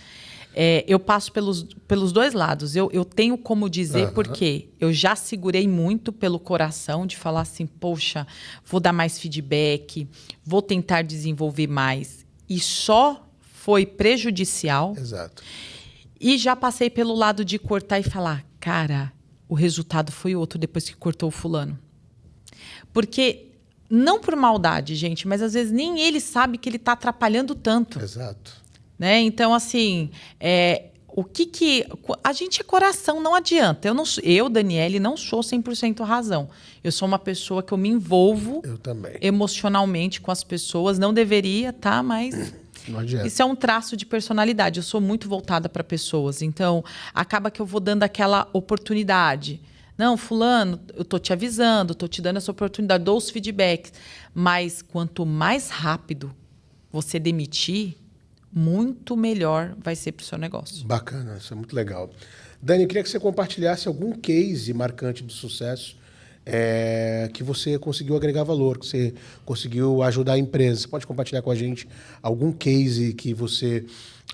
Eu passo pelos dois lados. Eu tenho como dizer, porque eu já segurei muito pelo coração de falar assim, poxa, vou dar mais feedback, vou tentar desenvolver mais. E só foi prejudicial. Exato. E já passei pelo lado de cortar e falar, cara, o resultado foi outro depois que cortou o fulano. Porque, não por maldade, gente, mas às vezes nem ele sabe que ele está atrapalhando tanto. Exato. Né? Então, assim, a gente é coração, não adianta. Eu, Daniele, não sou 100% razão. Eu sou uma pessoa que eu me envolvo emocionalmente com as pessoas. Não deveria, tá? Mas não adianta. Isso é um traço de personalidade. Eu sou muito voltada para pessoas. Então, acaba que eu vou dando aquela oportunidade. Não, fulano, eu tô te avisando, tô te dando essa oportunidade, dou os feedbacks. Mas quanto mais rápido você demitir, muito melhor vai ser para o seu negócio. Bacana, isso é muito legal. Dani, eu queria que você compartilhasse algum case marcante de sucesso que você conseguiu agregar valor, que você conseguiu ajudar a empresa. Você pode compartilhar com a gente algum case que você,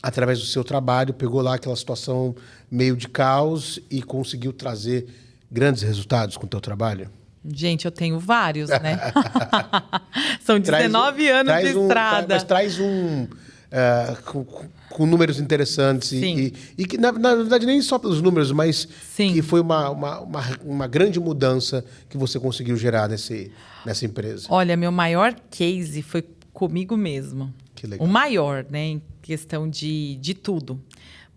através do seu trabalho, pegou lá aquela situação meio de caos e conseguiu trazer grandes resultados com o teu trabalho? Gente, eu tenho vários, né? São 19 anos de estrada. Mas traz um... com números interessantes e que, na verdade, nem só pelos números, mas que foi uma grande mudança que você conseguiu gerar nessa empresa. Olha, meu maior case foi comigo mesmo. Que legal. O maior, né, em questão de tudo.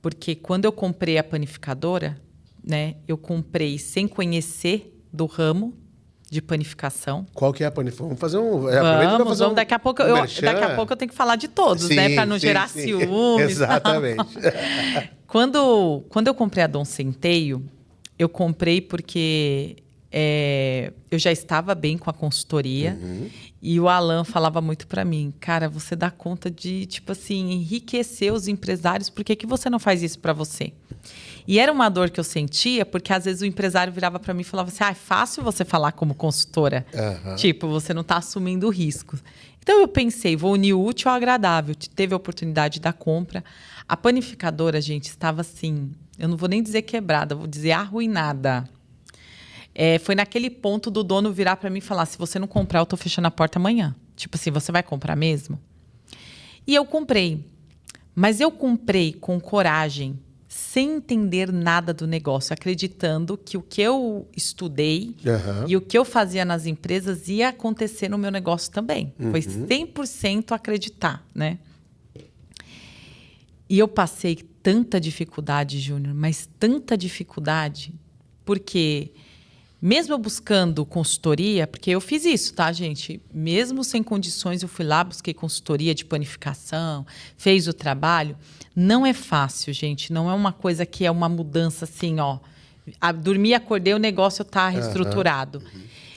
Porque quando eu comprei a panificadora, né, eu comprei sem conhecer do ramo de panificação. Qual que é a panificação? Vamos fazer Vamos. Daqui a pouco eu tenho que falar de todos, né? Para não gerar ciúmes. Exatamente. Quando eu comprei a Dom Centeio, eu comprei porque eu já estava bem com a consultoria e o Alan falava muito para mim, cara, você dá conta de, tipo assim, enriquecer os empresários, por que você não faz isso para você? E era uma dor que eu sentia, porque às vezes o empresário virava para mim e falava assim, é fácil você falar como consultora. Tipo, você não está assumindo riscos. Então eu pensei, vou unir o útil ao agradável. Teve a oportunidade da compra. A panificadora, gente, estava assim, eu não vou nem dizer quebrada, vou dizer arruinada. Foi naquele ponto do dono virar para mim e falar, se você não comprar, eu tô fechando a porta amanhã. Tipo assim, você vai comprar mesmo? E eu comprei. Mas eu comprei com coragem, sem entender nada do negócio, acreditando que o que eu estudei e o que eu fazia nas empresas ia acontecer no meu negócio também. Foi 100% acreditar, né? E eu passei tanta dificuldade, Júnior, mas tanta dificuldade, porque mesmo eu buscando consultoria, porque eu fiz isso, tá, gente? Mesmo sem condições, eu fui lá, busquei consultoria de panificação, fez o trabalho. Não é fácil, gente. Não é uma coisa que é uma mudança assim, ó. Dormi, acordei, o negócio está reestruturado.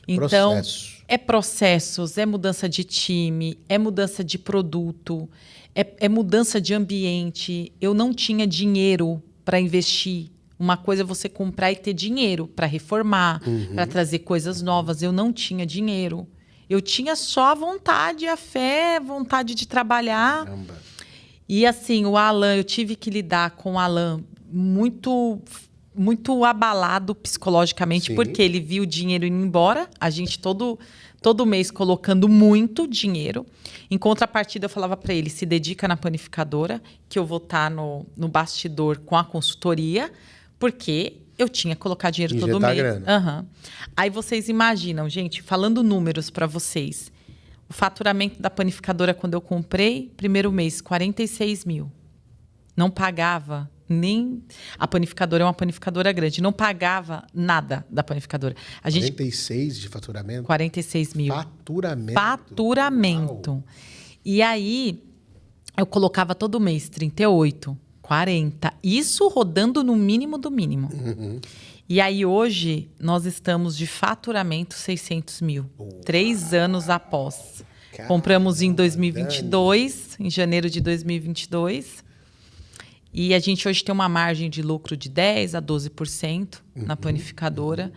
Então, é processos, é mudança de time, é mudança de produto, é mudança de ambiente. Eu não tinha dinheiro para investir. Uma coisa é você comprar e ter dinheiro para reformar, para trazer coisas novas. Eu não tinha dinheiro. Eu tinha só a vontade, a fé, vontade de trabalhar. Caramba. E assim, o Alan, eu tive que lidar com o Alan muito, muito abalado psicologicamente, porque ele viu o dinheiro indo embora. A gente todo mês colocando muito dinheiro. Em contrapartida, eu falava para ele, se dedica na panificadora, que eu vou estar no bastidor com a consultoria, porque eu tinha que colocar dinheiro todo mês. Grana. Aí vocês imaginam, gente, falando números para vocês. O faturamento da panificadora, quando eu comprei, primeiro mês, 46 mil. Não pagava nem... A panificadora é uma panificadora grande. Não pagava nada da panificadora. 46 de faturamento? 46 mil. Faturamento. Uau. E aí, eu colocava todo mês 38, 40. Isso rodando no mínimo do mínimo. E aí, hoje, nós estamos de faturamento 600 mil. 3 anos após. Compramos em 2022, em janeiro de 2022. E a gente hoje tem uma margem de lucro de 10% a 12% na panificadora.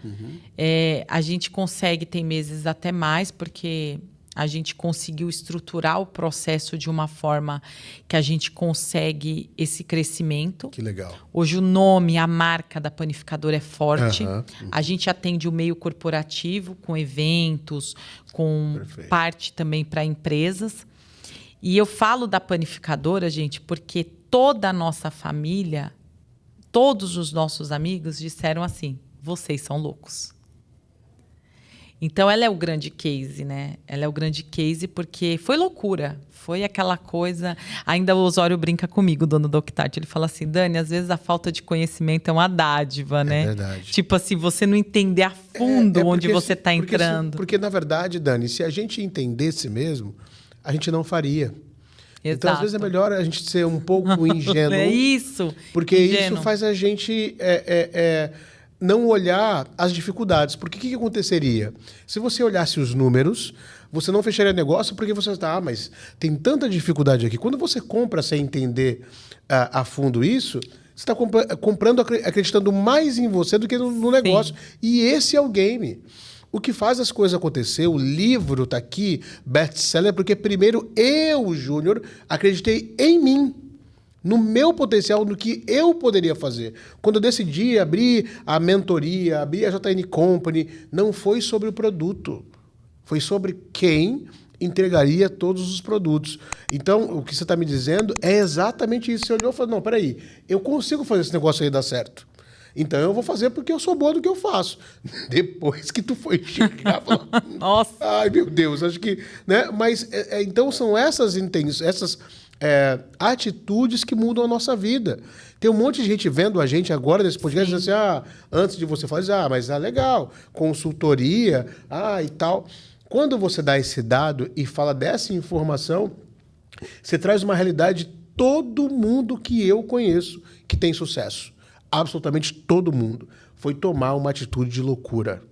A gente consegue, tem meses até mais, porque a gente conseguiu estruturar o processo de uma forma que a gente consegue esse crescimento. Que legal. Hoje o nome, a marca da panificadora é forte. A gente atende o meio corporativo, com eventos, com parte também para empresas. E eu falo da panificadora, gente, porque toda a nossa família, todos os nossos amigos disseram assim: vocês são loucos. Então, ela é o grande case, né? Ela é o grande case porque foi loucura. Foi aquela coisa... Ainda o Osório brinca comigo, o dono do Octart. Ele fala assim, Dani, às vezes a falta de conhecimento é uma dádiva, né? É verdade. Tipo assim, você não entender a fundo onde você está entrando. Porque, na verdade, Dani, se a gente entendesse mesmo, a gente não faria. Exato. Então, às vezes, é melhor a gente ser um pouco ingênuo. É isso. Porque isso faz a gente... não olhar as dificuldades. Porque o que aconteceria? Se você olhasse os números, você não fecharia negócio porque você está, mas tem tanta dificuldade aqui. Quando você compra sem entender a fundo isso, você está comprando acreditando mais em você do que no negócio. Sim. E esse é o game. O que faz as coisas acontecer, o livro está aqui, best-seller, porque primeiro eu, Júnior, acreditei em mim. No meu potencial, no que eu poderia fazer. Quando eu decidi abrir a mentoria, abrir a JN Company, não foi sobre o produto. Foi sobre quem entregaria todos os produtos. Então, o que você está me dizendo é exatamente isso. Você olhou e falou, não, peraí, eu consigo fazer esse negócio aí dar certo. Então, eu vou fazer porque eu sou boa do que eu faço. Depois que tu foi chegar, falou, nossa, ai, meu Deus, acho que... Né? Mas, então, são essas atitudes que mudam a nossa vida. Tem um monte de gente vendo a gente agora nesse podcast, assim, antes de você falar, mas legal, consultoria, e tal. Quando você dá esse dado e fala dessa informação, você traz uma realidade de todo mundo que eu conheço que tem sucesso. Absolutamente todo mundo. Foi tomar uma atitude de loucura.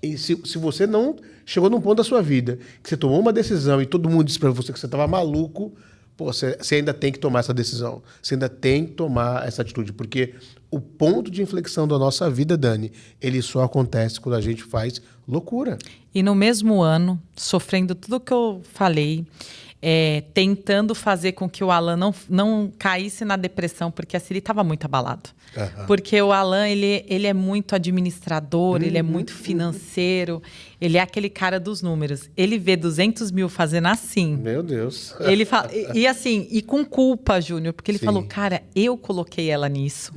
E se você não chegou num ponto da sua vida que você tomou uma decisão e todo mundo disse para você que você estava maluco, você ainda tem que tomar essa decisão. Você ainda tem que tomar essa atitude. Porque o ponto de inflexão da nossa vida, Dani, ele só acontece quando a gente faz loucura. E no mesmo ano, sofrendo tudo o que eu falei, tentando fazer com que o Alan não caísse na depressão, porque assim, ele estava muito abalado. Porque o Alan, ele é muito administrador, ele é muito financeiro, ele é aquele cara dos números. Ele vê 200 mil fazendo assim. Meu Deus. Ele fala, e com culpa, Júnior, porque ele falou, cara, eu coloquei ela nisso.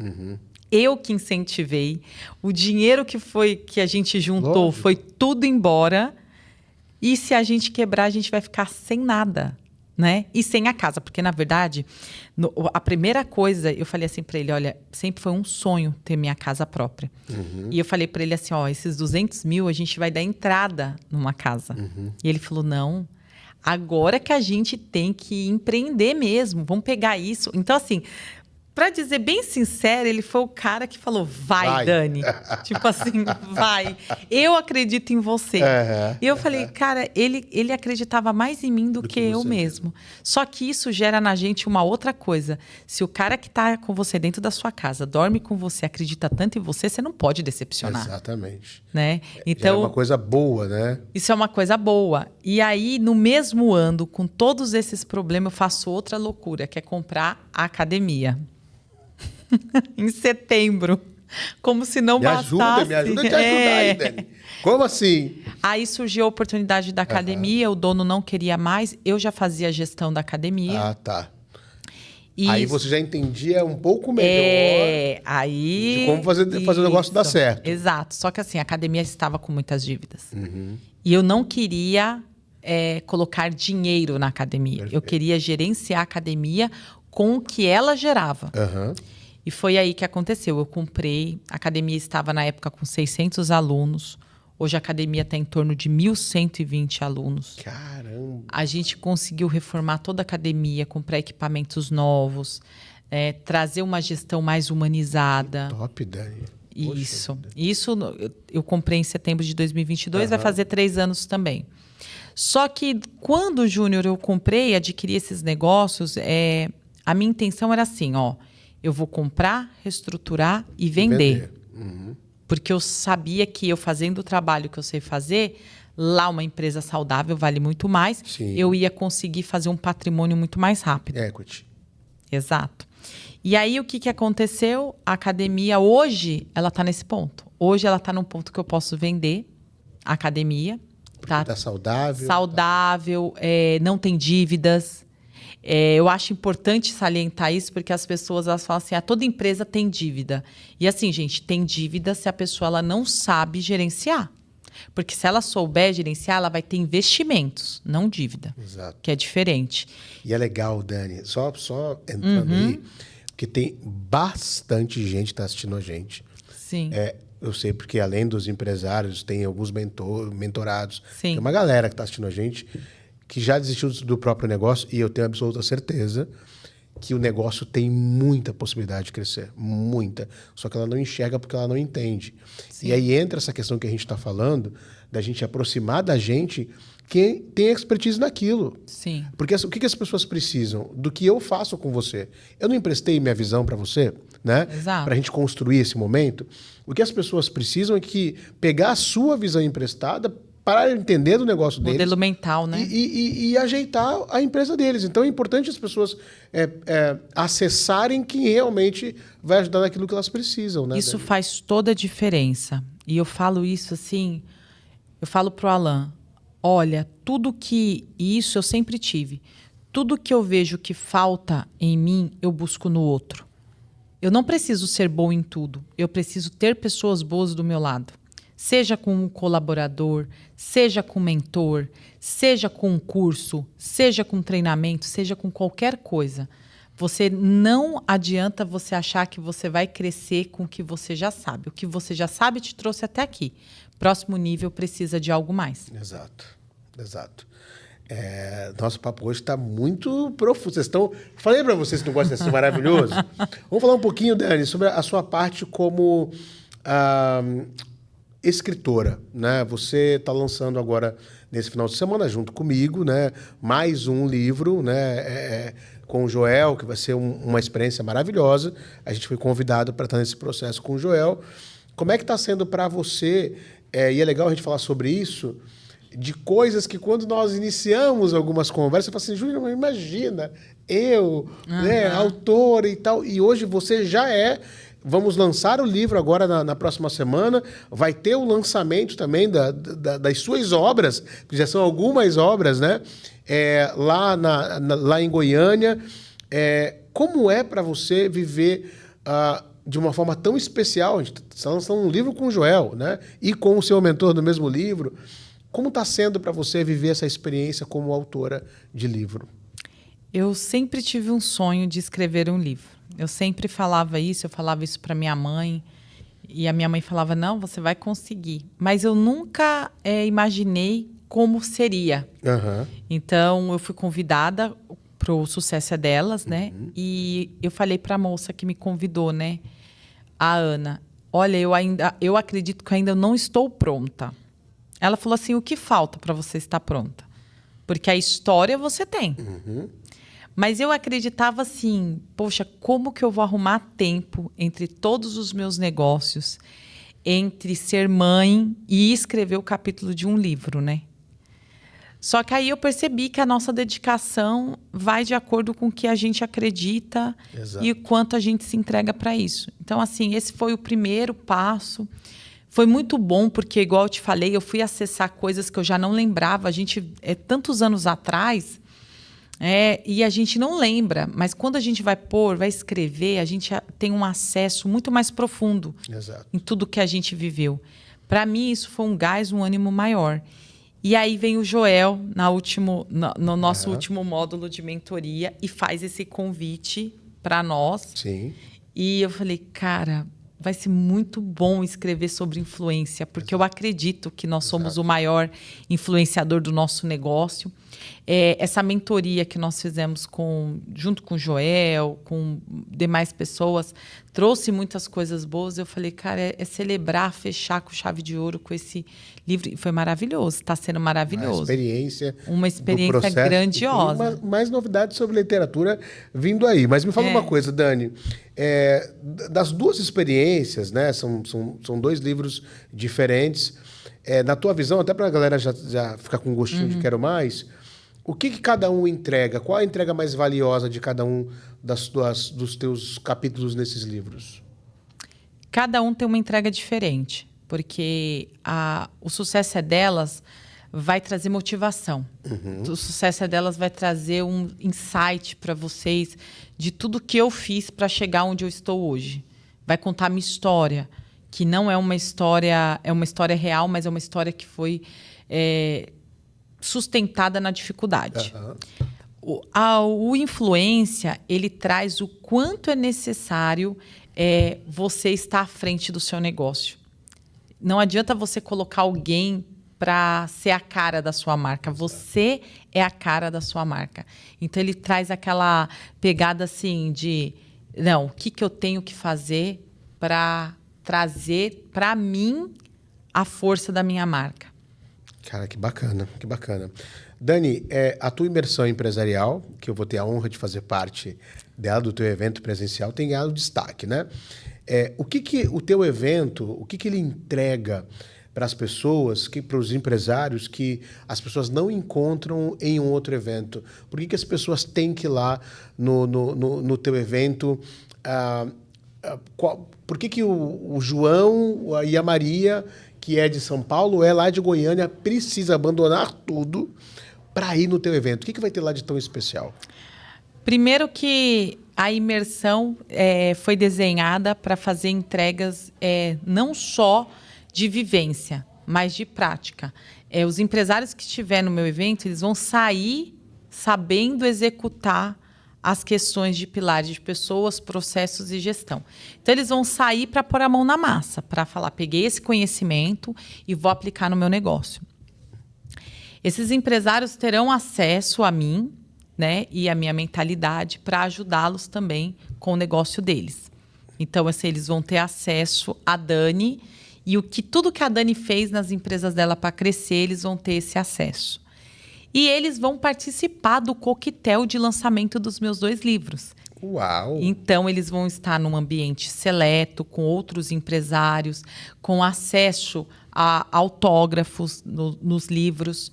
Eu que incentivei. O dinheiro que a gente juntou foi tudo embora. E se a gente quebrar, a gente vai ficar sem nada, né? E sem a casa. Porque, na verdade, a primeira coisa, eu falei assim para ele, olha, sempre foi um sonho ter minha casa própria. E eu falei para ele assim, esses 200 mil, a gente vai dar entrada numa casa. E ele falou, não, agora que a gente tem que empreender mesmo, vamos pegar isso. Então, assim... Pra dizer bem sincero, ele foi o cara que falou, vai. Dani. Tipo assim, vai. Eu acredito em você. E eu falei, cara, ele acreditava mais em mim do que eu mesmo. Só que isso gera na gente uma outra coisa. Se o cara que tá com você dentro da sua casa, dorme com você, acredita tanto em você, você não pode decepcionar. Exatamente. Né? Então, é uma coisa boa, né? Isso é uma coisa boa. E aí, no mesmo ano, com todos esses problemas, eu faço outra loucura, que é comprar a academia. Em setembro. Como se não bastasse. Me ajuda a te ajudar aí, Dani. Como assim? Aí surgiu a oportunidade da academia, o dono não queria mais, eu já fazia a gestão da academia. Tá. E aí você já entendia um pouco melhor de como fazer o negócio dar certo. Exato. Só que assim, a academia estava com muitas dívidas. E eu não queria colocar dinheiro na academia. Perfeito. Eu queria gerenciar a academia com o que ela gerava. E foi aí que aconteceu. Eu comprei, a academia estava na época com 600 alunos. Hoje a academia está em torno de 1.120 alunos. Caramba! A gente conseguiu reformar toda a academia, comprar equipamentos novos, trazer uma gestão mais humanizada. Top, Dani. Isso. Eu comprei em setembro de 2022, vai fazer 3 anos também. Só que quando, Júnior, eu comprei, adquiri esses negócios, a minha intenção era assim, eu vou comprar, reestruturar e vender. Porque eu sabia que eu fazendo o trabalho que eu sei fazer, lá uma empresa saudável vale muito mais, eu ia conseguir fazer um patrimônio muito mais rápido. Equity. Exato. E aí, o que aconteceu? A academia, hoje, ela está nesse ponto. Hoje, ela está num ponto que eu posso vender a academia. Tá saudável. Saudável, não tem dívidas. Eu acho importante salientar isso, porque as pessoas elas falam assim, toda empresa tem dívida. E assim, gente, tem dívida se a pessoa ela não sabe gerenciar. Porque se ela souber gerenciar, ela vai ter investimentos, não dívida. Exato. Que é diferente. E é legal, Dani, só entrando aí, porque tem bastante gente que está assistindo a gente. Sim. Eu sei porque, além dos empresários, tem alguns mentorados. Sim. Tem uma galera que está assistindo a gente que já desistiu do próprio negócio e eu tenho absoluta certeza que o negócio tem muita possibilidade de crescer. Muita. Só que ela não enxerga porque ela não entende. Sim. E aí entra essa questão que a gente está falando, da gente aproximar da gente quem tem expertise naquilo. Sim. Porque o que as pessoas precisam? Do que eu faço com você. Eu não emprestei minha visão para você, né? Exato. Para a gente construir esse momento. O que as pessoas precisam é que pegar a sua visão emprestada para entender do negócio deles. Modelo mental, né? E ajeitar a empresa deles. Então é importante as pessoas acessarem quem realmente vai ajudar naquilo que elas precisam, né? Isso faz toda a diferença. E eu falo isso assim, eu falo pro Alan, olha, isso eu sempre tive. Tudo que eu vejo que falta em mim, eu busco no outro. Eu não preciso ser bom em tudo. Eu preciso ter pessoas boas do meu lado. Seja com um colaborador, seja com um mentor, seja com um curso, seja com treinamento, seja com qualquer coisa. Você não adianta você achar que você vai crescer com o que você já sabe. O que você já sabe te trouxe até aqui. Próximo nível precisa de algo mais. Exato. Nosso papo hoje está muito profundo. Falei para vocês que não gostam desse maravilhoso. Vamos falar um pouquinho, Dani, sobre a sua parte como escritora, né? Você está lançando agora, nesse final de semana, junto comigo, né? Mais um livro, né? Com o Joel, que vai ser uma experiência maravilhosa. A gente foi convidado para estar nesse processo com o Joel. Como é que está sendo para você? E é legal a gente falar sobre isso, de coisas que quando nós iniciamos algumas conversas, você fala assim, Júnior, imagina, né, autora e tal, e hoje você já vamos lançar o livro agora na próxima semana, vai ter o lançamento também das suas obras, que já são algumas obras, né, lá em Goiânia. Como é para você viver de uma forma tão especial? A gente está lançando um livro com o Joel, né, e com o seu mentor no mesmo livro. Como está sendo para você viver essa experiência como autora de livro? Eu sempre tive um sonho de escrever um livro. Eu sempre falava isso, eu falava isso para minha mãe. E a minha mãe falava, não, você vai conseguir. Mas eu nunca imaginei como seria. Uhum. Então, eu fui convidada para o Sucesso é Delas, né? E eu falei para a moça que me convidou, né? A Ana, olha, eu acredito que ainda não estou pronta. Ela falou assim, o que falta para você estar pronta? Porque a história você tem. Mas eu acreditava assim, poxa, como que eu vou arrumar tempo entre todos os meus negócios, entre ser mãe e escrever o capítulo de um livro, né? Só que aí eu percebi que a nossa dedicação vai de acordo com o que a gente acredita. Exato. E o quanto a gente se entrega para isso. Então, assim, esse foi o primeiro passo. Foi muito bom, porque, igual eu te falei, eu fui acessar coisas que eu já não lembrava. A gente, tantos anos atrás, e a gente não lembra. Mas quando a gente vai escrever, a gente tem um acesso muito mais profundo. Exato. Em tudo que a gente viveu. Para mim, isso foi um gás, um ânimo maior. E aí vem o Joel no nosso último módulo de mentoria e faz esse convite para nós. Sim. E eu falei, cara, vai ser muito bom escrever sobre influência, porque eu acredito que nós somos o maior influenciador do nosso negócio. Essa mentoria que nós fizemos junto com o Joel, com demais pessoas, trouxe muitas coisas boas. Eu falei, cara, é celebrar, fechar com chave de ouro com esse livro. E foi maravilhoso, está sendo maravilhoso. Uma experiência grandiosa. E mais novidades sobre literatura vindo aí. Mas me fala uma coisa, Dani. Das duas experiências, né? São dois livros diferentes. Na tua visão, até para a galera já ficar com gostinho de quero mais, o que cada um entrega? Qual a entrega mais valiosa de cada um dos teus capítulos nesses livros? Cada um tem uma entrega diferente, porque o sucesso é delas vai trazer motivação. O sucesso é delas vai trazer um insight para vocês de tudo que eu fiz para chegar onde eu estou hoje. Vai contar a minha história, que não é uma história real, mas é uma história que foi sustentada na dificuldade. O influência, ele traz o quanto é necessário você estar à frente do seu negócio. Não adianta você colocar alguém para ser a cara da sua marca. Você é a cara da sua marca. Então, ele traz aquela pegada assim de... Não, o que eu tenho que fazer para trazer para mim a força da minha marca? Cara, que bacana, que bacana. Dani, a tua imersão empresarial, que eu vou ter a honra de fazer parte dela, do teu evento presencial, tem ganhado destaque, né? O que o teu evento, o que ele entrega para as pessoas, para os empresários, que as pessoas não encontram em um outro evento? Por que as pessoas têm que ir lá no teu evento? Por que o João e a Maria, que é de São Paulo, é lá de Goiânia, precisa abandonar tudo para ir no teu evento? O que vai ter lá de tão especial? Primeiro que a imersão foi desenhada para fazer entregas não só de vivência, mas de prática. Os empresários que estiverem no meu evento, eles vão sair sabendo executar as questões de pilares de pessoas, processos e gestão. Então, eles vão sair para pôr a mão na massa, para falar, peguei esse conhecimento e vou aplicar no meu negócio. Esses empresários terão acesso a mim, né, e a minha mentalidade para ajudá-los também com o negócio deles. Então, assim, eles vão ter acesso a Dani e tudo que a Dani fez nas empresas dela para crescer, eles vão ter esse acesso. E eles vão participar do coquetel de lançamento dos meus 2 livros. Uau! Então, eles vão estar num ambiente seleto, com outros empresários, com acesso a autógrafos nos livros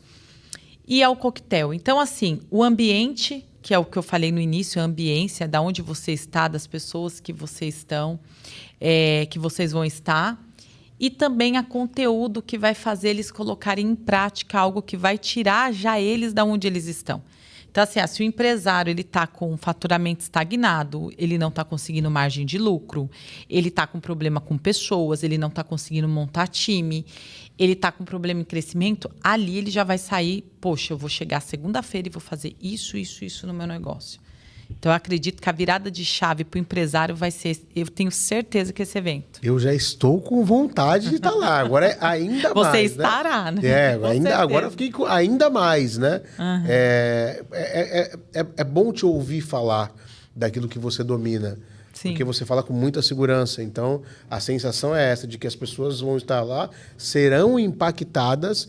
e ao coquetel. Então, assim, o ambiente, que é o que eu falei no início, a ambiência, da onde você está, das pessoas que vocês estão, que vocês vão estar, e também a conteúdo que vai fazer eles colocarem em prática algo que vai tirar já eles da onde eles estão. Então, assim, se o empresário está com faturamento estagnado, ele não está conseguindo margem de lucro, ele está com problema com pessoas, ele não está conseguindo montar time, ele está com problema em crescimento, ali ele já vai sair, poxa, eu vou chegar segunda-feira e vou fazer isso no meu negócio. Então, eu acredito que a virada de chave para o empresário vai ser... Eu tenho certeza que esse evento. Eu já estou com vontade de estar lá. Agora é ainda mais. Você estará, né? Agora eu fiquei com ainda mais, né? Uhum. É bom te ouvir falar daquilo que você domina. Sim. Porque você fala com muita segurança. Então, a sensação é essa, de que as pessoas vão estar lá, serão impactadas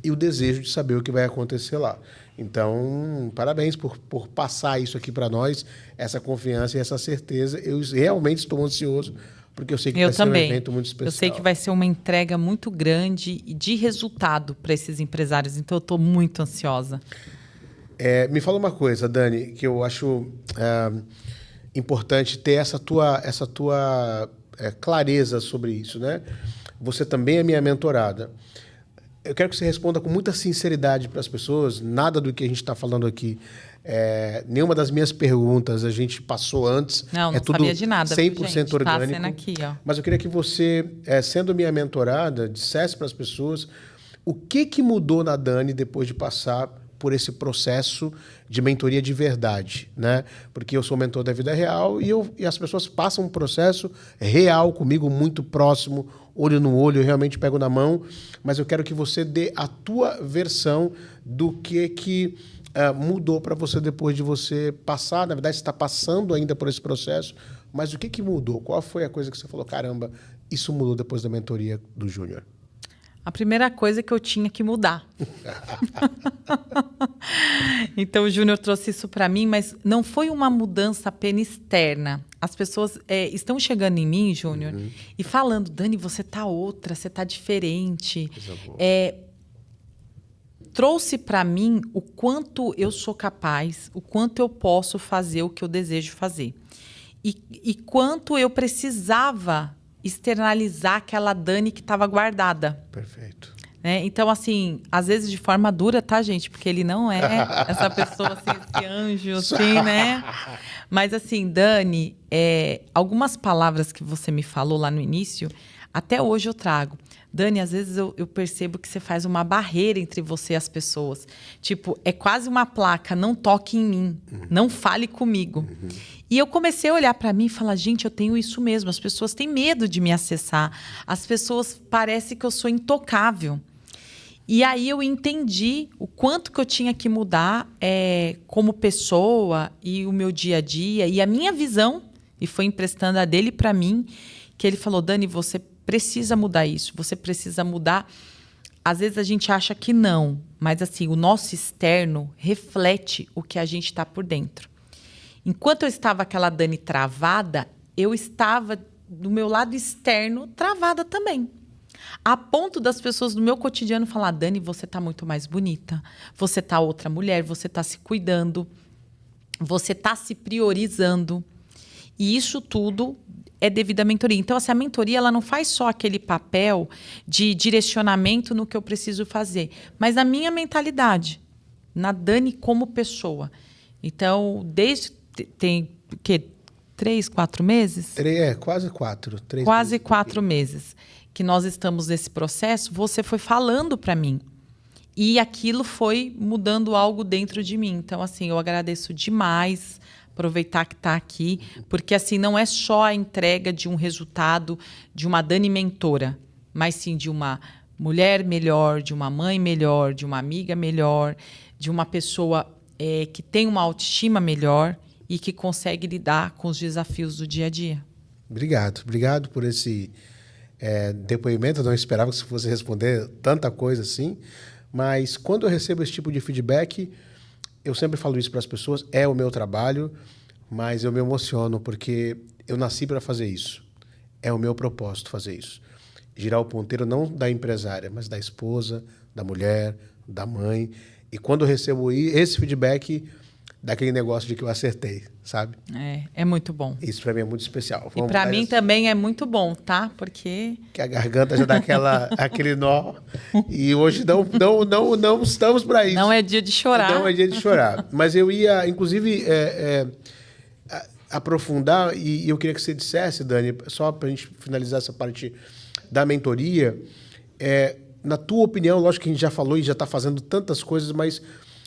e o desejo de saber o que vai acontecer lá. Então, parabéns por passar isso aqui para nós, essa confiança e essa certeza. Eu realmente estou ansioso, porque eu sei que vai ser um evento muito especial. Eu sei que vai ser uma entrega muito grande e de resultado para esses empresários. Então, eu estou muito ansiosa. Me fala uma coisa, Dani, que eu acho importante ter essa tua clareza sobre isso, né? Você também é minha mentorada. Eu quero que você responda com muita sinceridade para as pessoas. Nada do que a gente está falando aqui, nenhuma das minhas perguntas a gente passou antes. Não tudo sabia de nada. 100% orgânico. Tá sendo aqui, ó. Mas eu queria que você, sendo minha mentorada, dissesse para as pessoas o que mudou na Dani depois de passar por esse processo de mentoria de verdade, né? Porque eu sou mentor da vida real e as pessoas passam um processo real comigo, muito próximo, olho no olho, eu realmente pego na mão, mas eu quero que você dê a tua versão do que mudou para você depois de você passar, na verdade você está passando ainda por esse processo, mas o que mudou? Qual foi a coisa que você falou, caramba, isso mudou depois da mentoria do Júnior? A primeira coisa é que eu tinha que mudar. Então, o Júnior trouxe isso para mim, mas não foi uma mudança apenas externa. As pessoas estão chegando em mim, Júnior, e falando, Dani, você tá outra, você tá diferente. Trouxe para mim o quanto eu sou capaz, o quanto eu posso fazer o que eu desejo fazer. E quanto eu precisava externalizar aquela Dani que estava guardada. Perfeito. Então, assim, às vezes de forma dura, tá, gente? Porque ele não é essa pessoa, assim, esse anjo, assim, né? Mas, assim, Dani, algumas palavras que você me falou lá no início, até hoje eu trago. Dani, às vezes eu percebo que você faz uma barreira entre você e as pessoas. Tipo, é quase uma placa, não toque em mim, não fale comigo. E eu comecei a olhar para mim e falar, gente, eu tenho isso mesmo. As pessoas têm medo de me acessar. As pessoas parecem que eu sou intocável. E aí eu entendi o quanto que eu tinha que mudar como pessoa e o meu dia a dia e a minha visão. E foi emprestando a dele para mim, que ele falou, Dani, você precisa mudar isso. Você precisa mudar. Às vezes a gente acha que não, mas assim, o nosso externo reflete o que a gente está por dentro. Enquanto eu estava aquela Dani travada, eu estava do meu lado externo travada também. A ponto das pessoas do meu cotidiano falar, Dani, você está muito mais bonita, você está outra mulher, você está se cuidando, você está se priorizando. E isso tudo é devido à mentoria. Então, assim, a mentoria ela não faz só aquele papel de direcionamento no que eu preciso fazer, mas na minha mentalidade, na Dani como pessoa. Então, tem o quê? 3, 4 meses? Quase 4. Quase 4 meses que nós estamos nesse processo, você foi falando para mim. E aquilo foi mudando algo dentro de mim. Então, assim, eu agradeço demais aproveitar que está aqui, porque assim não é só a entrega de um resultado de uma Dani mentora, mas sim de uma mulher melhor, de uma mãe melhor, de uma amiga melhor, de uma pessoa que tem uma autoestima melhor e que consegue lidar com os desafios do dia a dia. Obrigado por esse depoimento. Eu não esperava que você fosse responder tanta coisa assim, mas quando eu recebo esse tipo de feedback, eu sempre falo isso para as pessoas, é o meu trabalho, mas eu me emociono porque eu nasci para fazer isso. É o meu propósito fazer isso. Girar o ponteiro não da empresária, mas da esposa, da mulher, da mãe. E quando eu recebo esse feedback, daquele negócio de que eu acertei, sabe? É muito bom. Isso para mim é muito especial. E para mim também é muito bom, tá? Porque que a garganta já dá aquele nó. E hoje não estamos para isso. Não é dia de chorar. Não é dia de chorar. Mas eu ia, inclusive, aprofundar, e eu queria que você dissesse, Dani, só para a gente finalizar essa parte da mentoria, na tua opinião, lógico que a gente já falou e já está fazendo tantas coisas, mas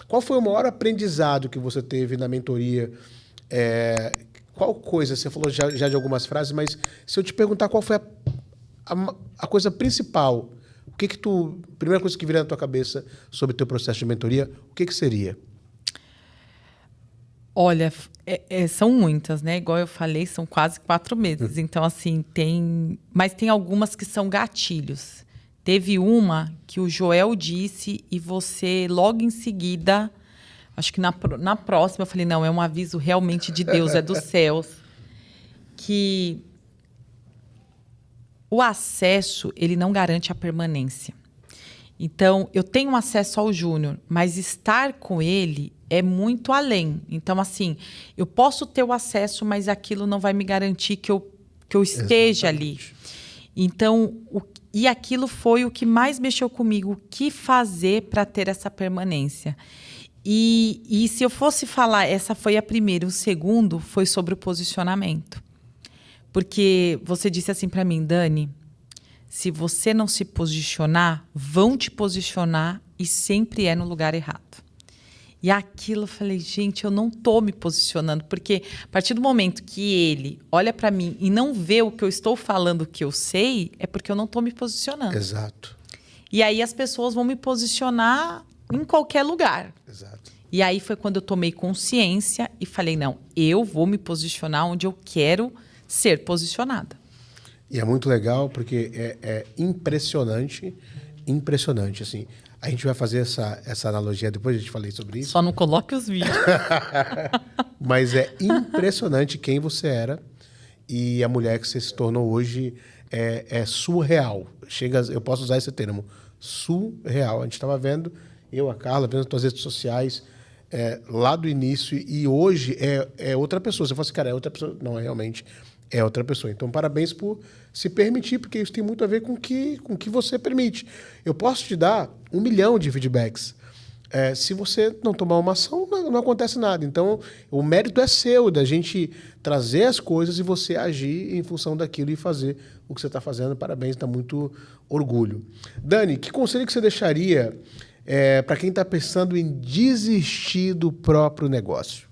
qual foi o maior aprendizado que você teve na mentoria? Qual coisa? Você falou já de algumas frases, mas se eu te perguntar qual foi a coisa principal, primeira coisa que viria na tua cabeça sobre o teu processo de mentoria, o que seria? Olha, são muitas, né? Igual eu falei, são quase 4 meses. Então, assim, mas tem algumas que são gatilhos. Teve uma que o Joel disse e você, logo em seguida, acho que na próxima, eu falei, não, é um aviso realmente de Deus, é dos céus, que o acesso, ele não garante a permanência. Então, eu tenho acesso ao Júnior, mas estar com ele é muito além. Então, assim, eu posso ter o acesso, mas aquilo não vai me garantir que eu esteja ali. Então, e aquilo foi o que mais mexeu comigo. O que fazer para ter essa permanência? E se eu fosse falar, essa foi a primeira. O segundo foi sobre o posicionamento. Porque você disse assim para mim, Dani, se você não se posicionar, vão te posicionar e sempre é no lugar errado. E aquilo eu falei, gente, eu não tô me posicionando, porque a partir do momento que ele olha para mim e não vê o que eu estou falando, o que eu sei, é porque eu não tô me posicionando. Exato. E aí as pessoas vão me posicionar em qualquer lugar. Exato. E aí foi quando eu tomei consciência e falei, não, eu vou me posicionar onde eu quero ser posicionada. E é muito legal porque é impressionante, assim. A gente vai fazer essa analogia, depois a gente falei sobre isso. Só não coloque os vídeos. Mas é impressionante quem você era e a mulher que você se tornou hoje é surreal. Eu posso usar esse termo, surreal. A gente estava vendo, eu, a Carla, vendo as tuas redes sociais lá do início e hoje é outra pessoa. Você fala assim, cara, é outra pessoa. Não, realmente é outra pessoa. Então, parabéns por se permitir, porque isso tem muito a ver com o que você permite. Eu posso te dar 1 milhão de feedbacks. Se você não tomar uma ação, não acontece nada. Então, o mérito é seu, da gente trazer as coisas e você agir em função daquilo e fazer o que você está fazendo. Parabéns, dá muito orgulho. Dani, que conselho que você deixaria para quem está pensando em desistir do próprio negócio?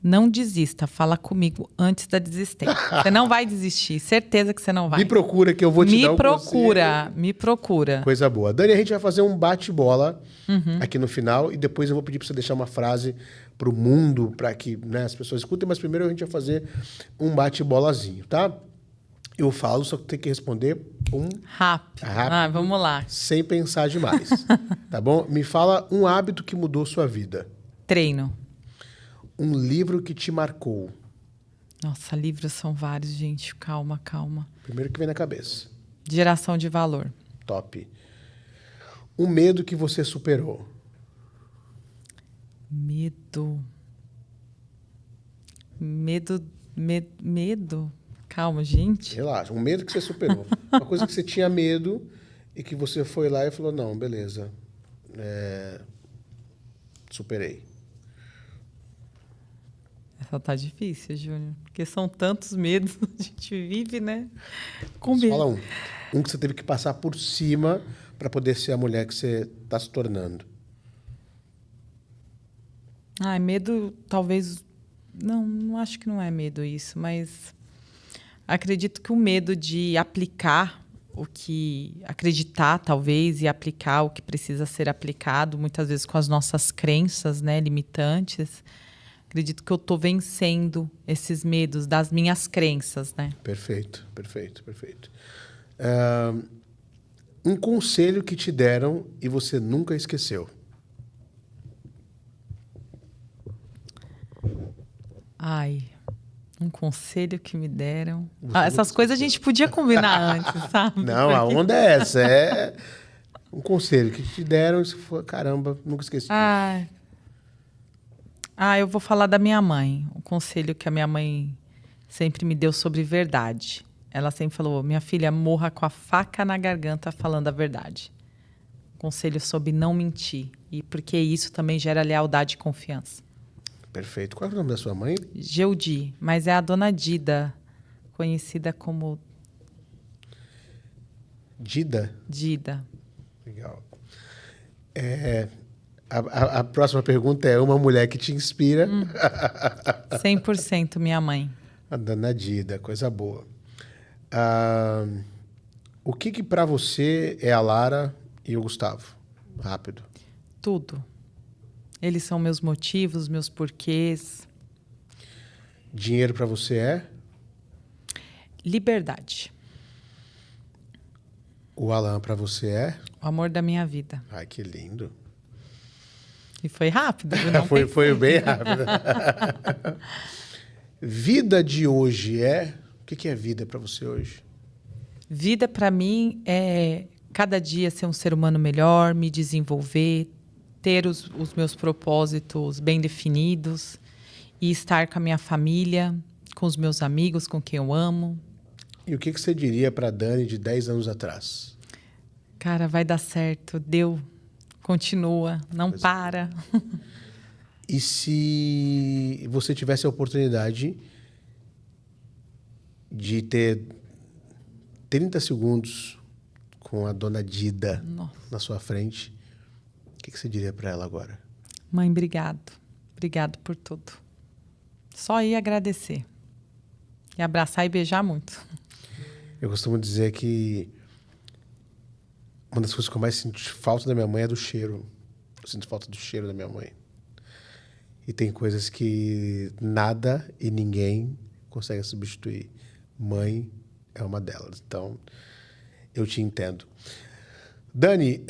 Não desista, fala comigo antes da desistência. Você não vai desistir, certeza que você não vai. Me procura que eu vou te dar um conselho. Me procura. Coisa boa. Dani, a gente vai fazer um bate-bola aqui no final e depois eu vou pedir para você deixar uma frase para o mundo, para que as pessoas escutem, mas primeiro a gente vai fazer um bate-bolazinho, tá? Eu falo, só que tem que responder rápido. Vamos lá. Sem pensar demais, tá bom? Me fala um hábito que mudou sua vida. Treino. Um livro que te marcou. Nossa, livros são vários, gente. Calma. Primeiro que vem na cabeça. Geração de valor. Top. Um medo que você superou. Medo. Calma, gente. Relaxa. Um medo que você superou. Uma coisa que você tinha medo e que você foi lá e falou, não, beleza. Superei. Essa tá difícil, Júnior. Porque são tantos medos. A gente vive, né? Com Mas medo. fala um. Um que você teve que passar por cima para poder ser a mulher que você está se tornando. Medo, talvez... Não acho que não é medo isso, mas acredito que o medo de aplicar o que... Acreditar, talvez, e aplicar o que precisa ser aplicado, muitas vezes com as nossas crenças, né, limitantes. Acredito que eu estou vencendo esses medos das minhas crenças, né? Perfeito. Um conselho que te deram e você nunca esqueceu. Um conselho que me deram. Essas coisas a gente podia combinar antes, sabe? Não, a onda é essa. É um conselho que te deram e você falou, caramba, nunca esqueci. Eu vou falar da minha mãe. O conselho que a minha mãe sempre me deu sobre verdade. Ela sempre falou, minha filha, morra com a faca na garganta falando a verdade. Conselho sobre não mentir. E porque isso também gera lealdade e confiança. Perfeito. Qual é o nome da sua mãe? Geudi, mas é a dona Dida, conhecida como... Dida? Dida. Legal. A próxima pergunta é uma mulher que te inspira. 100% minha mãe. A dona Dida, coisa boa. O que para você é a Lara e o Gustavo? Rápido. Tudo. Eles são meus motivos, meus porquês. Dinheiro para você é? Liberdade. O Alan para você é? O amor da minha vida. Ai, que lindo. E foi rápido. Eu não foi bem rápido. Vida de hoje é? O que é vida para você hoje? Vida para mim é cada dia ser um ser humano melhor, me desenvolver, ter os meus propósitos bem definidos e estar com a minha família, com os meus amigos, com quem eu amo. E o que você diria para a Dani de 10 anos atrás? Cara, vai dar certo, deu, continua, não para. E se você tivesse a oportunidade de ter 30 segundos com a dona Dida na sua frente, o que você diria para ela agora? Mãe, obrigado. Obrigado por tudo. Só ir agradecer. E abraçar e beijar muito. Eu costumo dizer que uma das coisas que eu mais sinto falta da minha mãe é do cheiro. Eu sinto falta do cheiro da minha mãe. E tem coisas que nada e ninguém consegue substituir. Mãe é uma delas. Então, eu te entendo. Dani,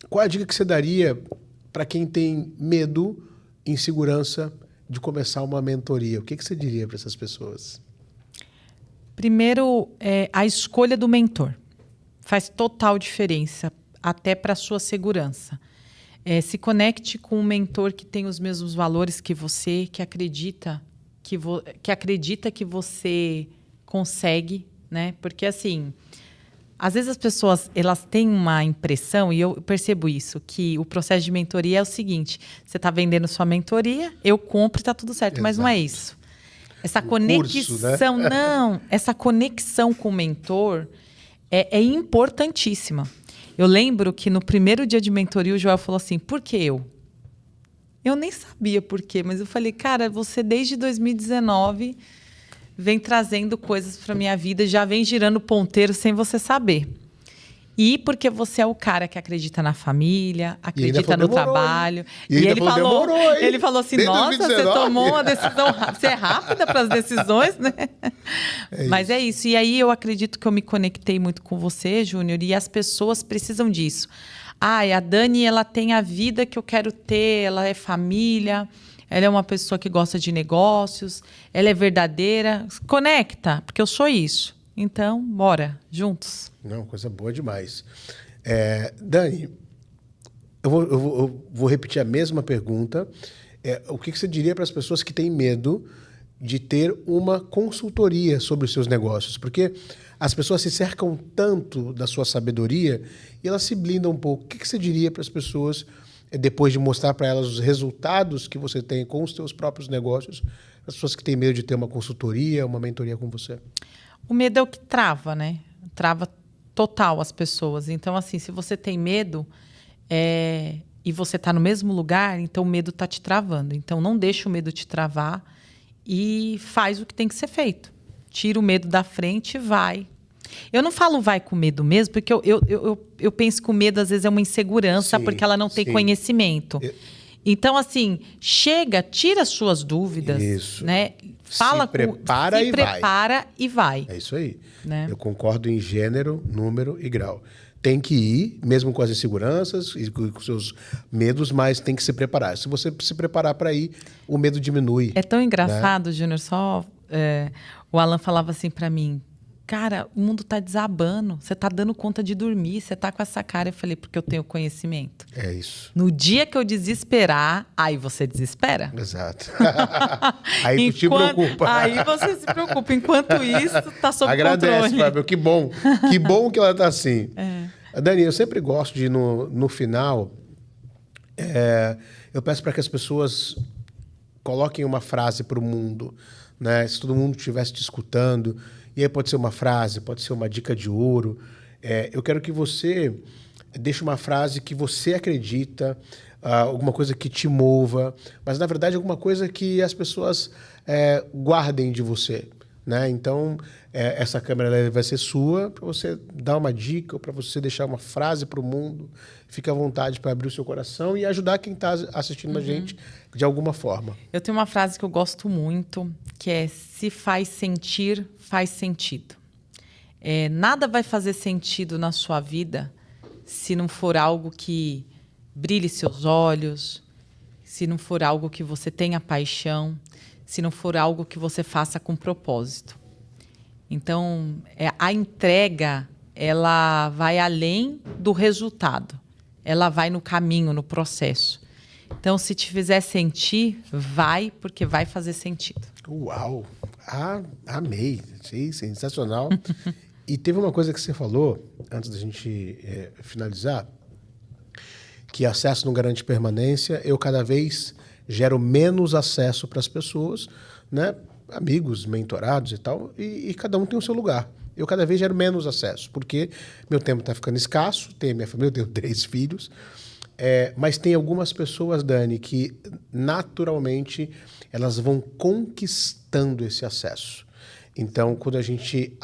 qual é a dica que você daria para quem tem medo, insegurança de começar uma mentoria? O que você diria para essas pessoas? Primeiro, a escolha do mentor. Faz total diferença, até para a sua segurança. Se conecte com um mentor que tem os mesmos valores que você, que acredita que você consegue, né? Porque, assim, às vezes as pessoas elas têm uma impressão, e eu percebo isso, que o processo de mentoria é o seguinte: você está vendendo sua mentoria, eu compro e está tudo certo. Exato. Mas não é isso. Essa conexão, né? Não, essa conexão com o mentor é importantíssima. Eu lembro que no primeiro dia de mentoria o Joel falou assim: por que eu? Eu nem sabia por quê, mas eu falei: cara, você desde 2019 vem trazendo coisas para minha vida, já vem girando ponteiro sem você saber. E porque você é o cara que acredita na família, acredita no trabalho. E ele falou assim: nossa, 2019. Você tomou uma decisão rápida. Você é rápida para as decisões, né? Mas é isso. E aí eu acredito que eu me conectei muito com você, Júnior, e as pessoas precisam disso. A Dani, ela tem a vida que eu quero ter, ela é família, ela é uma pessoa que gosta de negócios, ela é verdadeira. Conecta, porque eu sou isso. Então, bora, juntos. Não, coisa boa demais. Dani, eu vou repetir a mesma pergunta. O que você diria para as pessoas que têm medo de ter uma consultoria sobre os seus negócios? Porque as pessoas se cercam tanto da sua sabedoria e elas se blindam um pouco. O que você diria para as pessoas, depois de mostrar para elas os resultados que você tem com os seus próprios negócios, as pessoas que têm medo de ter uma consultoria, uma mentoria com você? O medo é o que trava, né? Trava total as pessoas. Então, assim, se você tem medo e você está no mesmo lugar, então o medo está te travando. Então, não deixa o medo te travar e faz o que tem que ser feito. Tira o medo da frente e vai. Eu não falo vai com medo mesmo, porque eu penso que o medo, às vezes, é uma insegurança, porque ela não tem conhecimento. Então, assim, chega, tira as suas dúvidas. Isso. Né? Se prepara e vai. É isso aí. Né? Eu concordo em gênero, número e grau. Tem que ir, mesmo com as inseguranças e com os seus medos, mas tem que se preparar. Se você se preparar para ir, o medo diminui. É tão engraçado, né? Júnior, o Alan falava assim para mim: cara, o mundo tá desabando, você tá dando conta de dormir, você tá com essa cara. Eu falei: porque eu tenho conhecimento. É isso. No dia que eu desesperar, aí você desespera. Exato. Aí tu te preocupa. Aí você se preocupa. Enquanto isso, tá sob controle. Agradece, Fábio. Que bom. Que bom que ela tá assim. Dani, eu sempre gosto de, no final, eu peço para que as pessoas coloquem uma frase para o mundo, né? Se todo mundo estivesse te escutando, e aí pode ser uma frase, pode ser uma dica de ouro. Eu quero que você deixe uma frase que você acredita, alguma coisa que te mova, mas, na verdade, alguma coisa que as pessoas guardem de você. Né? Então, essa câmera vai ser sua para você dar uma dica ou para você deixar uma frase para o mundo. Fique à vontade para abrir o seu coração e ajudar quem está assistindo a gente de alguma forma. Eu tenho uma frase que eu gosto muito, que é: se faz sentir, faz sentido. Nada vai fazer sentido na sua vida se não for algo que brilhe seus olhos, se não for algo que você tenha paixão, se não for algo que você faça com propósito. Então, a entrega, ela vai além do resultado. Ela vai no caminho, no processo. Então, se te fizer sentir, vai, porque vai fazer sentido. Uau! Amei. Achei sensacional. E teve uma coisa que você falou, antes da gente finalizar, que acesso não garante permanência. Eu, cada vez, gero menos acesso para as pessoas, né? Amigos, mentorados e tal, e cada um tem o seu lugar. Eu cada vez gero menos acesso, porque meu tempo está ficando escasso, tenho minha família, eu tenho 3 filhos, Mas tem algumas pessoas, Dani, que naturalmente elas vão conquistando esse acesso. Então, quando a gente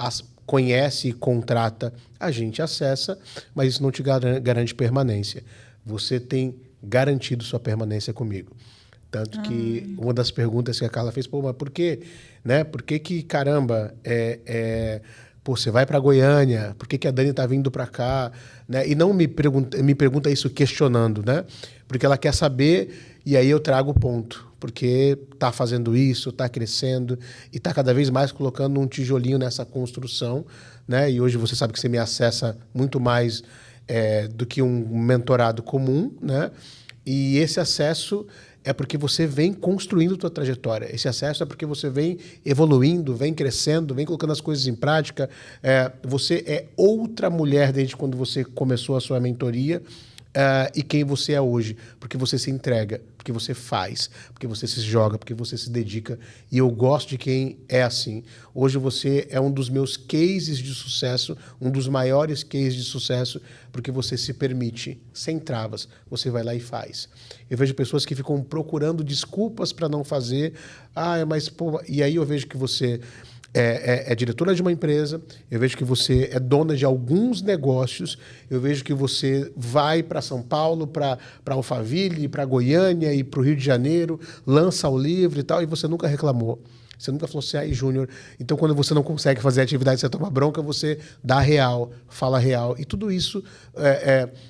conhece e contrata, a gente acessa, mas isso não te garante permanência. Você tem garantido sua permanência comigo. Tanto que uma das perguntas que a Carla fez, pô, mas por quê? Né? Por que caramba, pô, você vai para Goiânia? Por que a Dani está vindo para cá? Né? E não me pergunta isso questionando, né? Porque ela quer saber e aí eu trago o ponto. Porque está fazendo isso, está crescendo e está cada vez mais colocando um tijolinho nessa construção, né? E hoje você sabe que você me acessa muito mais do que um mentorado comum, né? E esse acesso é porque você vem construindo a tua trajetória. Esse acesso é porque você vem evoluindo, vem crescendo, vem colocando as coisas em prática. Você é outra mulher desde quando você começou a sua mentoria e quem você é hoje. Porque você se entrega, porque você faz, porque você se joga, porque você se dedica. E eu gosto de quem é assim. Hoje você é um dos meus cases de sucesso, um dos maiores cases de sucesso, porque você se permite, sem travas, você vai lá e faz. Eu vejo pessoas que ficam procurando desculpas para não fazer. Mas pô, e aí eu vejo que você é diretora de uma empresa, eu vejo que você é dona de alguns negócios, eu vejo que você vai para São Paulo, para Alphaville, para Goiânia e para o Rio de Janeiro, lança o livro e tal, e você nunca reclamou. Você nunca falou assim, aí, Júnior. Então, quando você não consegue fazer a atividade, você toma bronca, você dá real, fala real. E tudo isso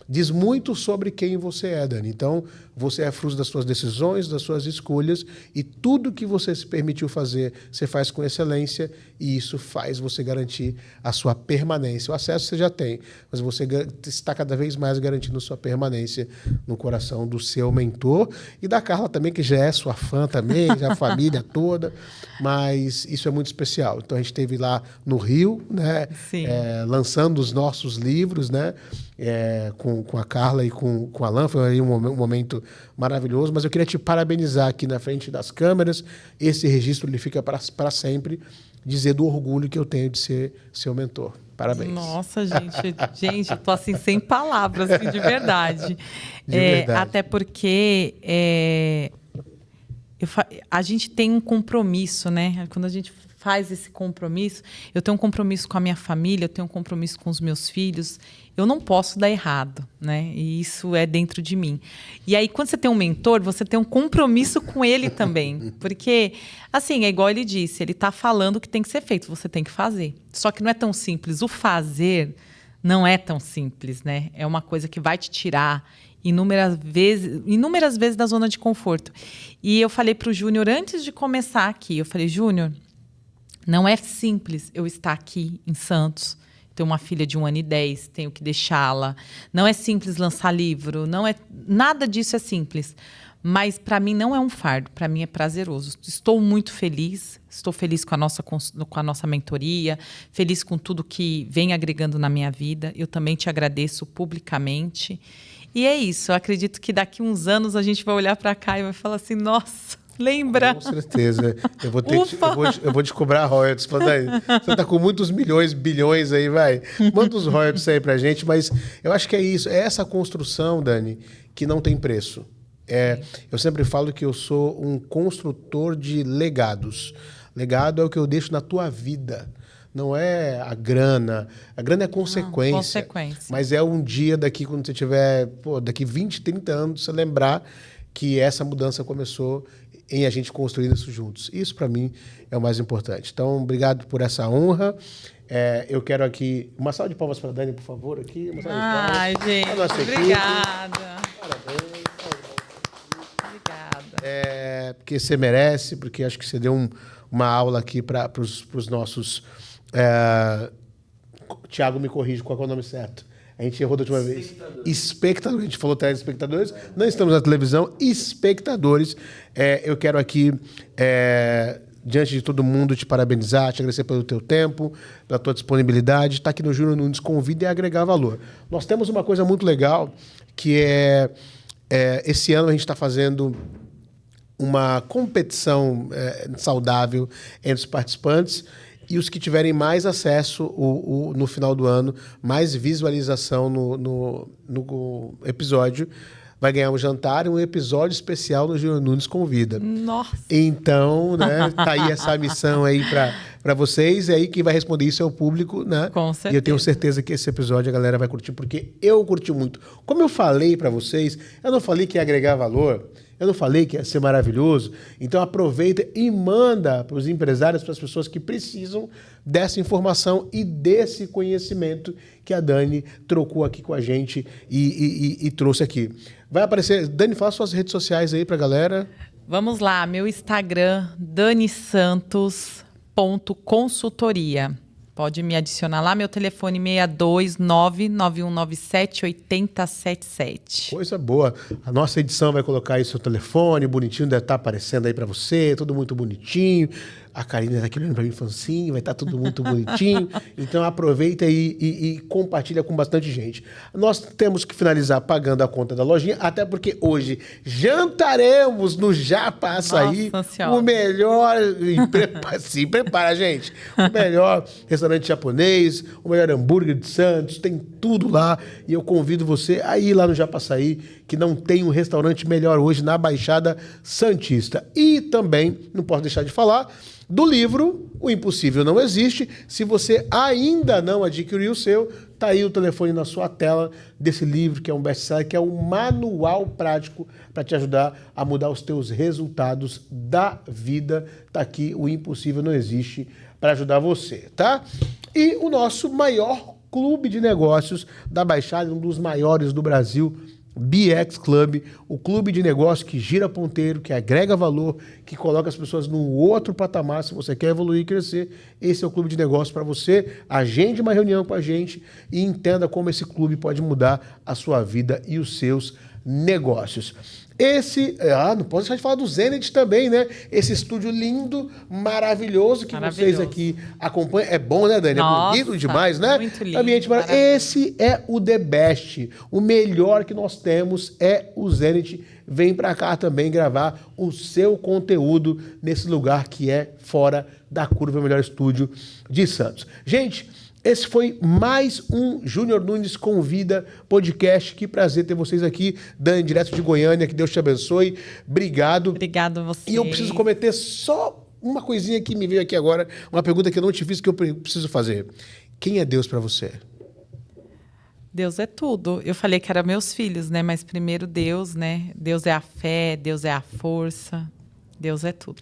diz muito sobre quem você é, Dani. Então, você é fruto das suas decisões, das suas escolhas, e tudo que você se permitiu fazer, você faz com excelência, e isso faz você garantir a sua permanência. O acesso você já tem, mas você está cada vez mais garantindo sua permanência no coração do seu mentor e da Carla também, que já é sua fã também, já a família toda. Mas isso é muito especial. Então, a gente esteve lá no Rio, né, lançando os nossos livros, né, com a Carla e com o Alan. Foi aí um momento maravilhoso. Mas eu queria te parabenizar aqui na frente das câmeras. Esse registro ele fica para sempre. Dizer do orgulho que eu tenho de ser seu mentor. Parabéns. Nossa, gente, eu tô assim sem palavras, assim, de verdade. De verdade. Até porque a gente tem um compromisso, né? Quando a gente faz esse compromisso, eu tenho um compromisso com a minha família, eu tenho um compromisso com os meus filhos. Eu não posso dar errado, né? E isso é dentro de mim. E aí, quando você tem um mentor, você tem um compromisso com ele também. Porque, assim, é igual ele disse, ele está falando o que tem que ser feito, você tem que fazer. Só que não é tão simples. O fazer não é tão simples, né? É uma coisa que vai te tirar inúmeras vezes da zona de conforto. E eu falei para o Júnior, antes de começar aqui, eu falei, Júnior, não é simples eu estar aqui em Santos, tenho uma filha de 1 ano e 10, tenho que deixá-la. Não é simples lançar livro, nada disso é simples. Mas para mim não é um fardo, para mim é prazeroso. Estou muito feliz, estou feliz com a nossa mentoria, feliz com tudo que vem agregando na minha vida. Eu também te agradeço publicamente. E é isso, eu acredito que daqui uns anos a gente vai olhar para cá e vai falar assim, nossa, lembra? Com certeza. Eu vou te cobrar royalties. Você está com muitos milhões, bilhões aí, vai. Manda os royalties aí pra gente, mas eu acho que é isso. É essa construção, Dani, que não tem preço. Eu sempre falo que eu sou um construtor de legados. Legado é o que eu deixo na tua vida. Não é a grana. A grana é consequência. Consequência. Mas é um dia daqui, quando você tiver, daqui 20, 30 anos, você lembrar que essa mudança começou em a gente construir isso juntos. Isso, para mim, é o mais importante. Então, obrigado por essa honra. Eu quero aqui... Uma salva de palmas para a Dani, por favor. Aqui. Uma salva de palmas. Ai, gente, obrigada. Parabéns. Obrigada. Porque você merece, porque acho que você deu uma aula aqui para os nossos... Tiago, me corrige, qual é o nome certo? A gente errou da última vez. Espectadores. A gente falou telespectadores. Não estamos na televisão. Espectadores. Eu quero aqui, diante de todo mundo, te parabenizar, te agradecer pelo teu tempo, pela tua disponibilidade. Estar aqui no Júnior Nunes Convida e agregar valor. Nós temos uma coisa muito legal, que esse ano a gente está fazendo uma competição saudável entre os participantes. E os que tiverem mais acesso no final do ano, mais visualização no episódio, vai ganhar um jantar e um episódio especial no Júnior Nunes Convida. Nossa! Então, né, tá aí essa missão aí para vocês. E aí quem vai responder isso é o público, né? Com certeza. E eu tenho certeza que esse episódio a galera vai curtir, porque eu curti muito. Como eu falei para vocês, eu não falei que ia agregar valor, eu não falei que ia ser maravilhoso. Então aproveita e manda para os empresários, para as pessoas que precisam dessa informação e desse conhecimento que a Dani trocou aqui com a gente e trouxe aqui. Vai aparecer... Dani, fala suas redes sociais aí para a galera. Vamos lá, meu Instagram, danisantos.consultoria. Pode me adicionar lá, meu telefone 629-9197-8077. Coisa boa. A nossa edição vai colocar aí seu telefone, bonitinho, deve estar aparecendo aí para você, tudo muito bonitinho. A Karina está aqui olhando para mim, fancinho, vai estar tudo muito bonitinho. Então aproveita e compartilha com bastante gente. Nós temos que finalizar pagando a conta da lojinha, até porque hoje jantaremos no Japa Açaí, o melhor... Se prepara, gente. O melhor restaurante japonês, o melhor hambúrguer de Santos, tem tudo lá. E eu convido você a ir lá no Japa Açaí, que não tem um restaurante melhor hoje na Baixada Santista. E também, não posso deixar de falar, do livro O Impossível Não Existe. Se você ainda não adquiriu o seu, tá aí o telefone na sua tela desse livro, que é um best-seller, que é um manual prático para te ajudar a mudar os teus resultados da vida. Tá aqui, O Impossível Não Existe, para ajudar você, tá? E o nosso maior clube de negócios da Baixada, um dos maiores do Brasil, BX Club, o clube de negócio que gira ponteiro, que agrega valor, que coloca as pessoas num outro patamar. Se você quer evoluir e crescer, esse é o clube de negócio para você. Agende uma reunião com a gente e entenda como esse clube pode mudar a sua vida e os seus negócios. Não posso deixar de falar do Zenit também, né? Esse estúdio lindo, maravilhoso que vocês aqui acompanham. É bom, né, Dani? Nossa, é bonito demais, né? Muito lindo. Ambiente maravilhoso. Esse é o The Best. O melhor que nós temos é o Zenit. Vem pra cá também gravar o seu conteúdo nesse lugar que é fora da curva, o melhor estúdio de Santos. Gente, esse foi mais um Júnior Nunes Convida podcast. Que prazer ter vocês aqui. Dani, direto de Goiânia, que Deus te abençoe. Obrigado. Obrigado a você. E eu preciso cometer só uma coisinha que me veio aqui agora, uma pergunta que eu não te fiz, que eu preciso fazer. Quem é Deus para você? Deus é tudo. Eu falei que eram meus filhos, né? Mas primeiro Deus, né? Deus é a fé, Deus é a força. Deus é tudo.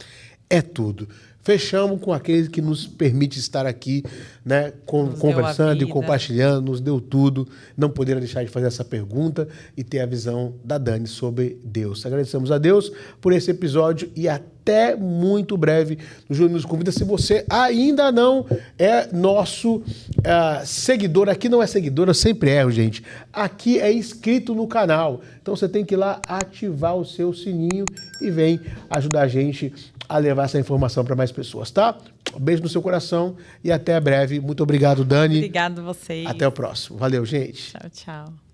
É tudo. Fechamos com aquele que nos permite estar aqui, né, conversando e compartilhando, nos deu tudo. Não poderia deixar de fazer essa pergunta e ter a visão da Dani sobre Deus. Agradecemos a Deus por esse episódio e até muito breve no Júnior Nunes Convida. Se você ainda não é nosso seguidor, aqui não é seguidor, eu sempre erro, gente. Aqui é inscrito no canal. Então você tem que ir lá ativar o seu sininho e vem ajudar a gente a levar essa informação para mais pessoas, tá? Um beijo no seu coração e até breve. Muito obrigado, Dani. Obrigado a vocês. Até o próximo. Valeu, gente. Tchau, tchau.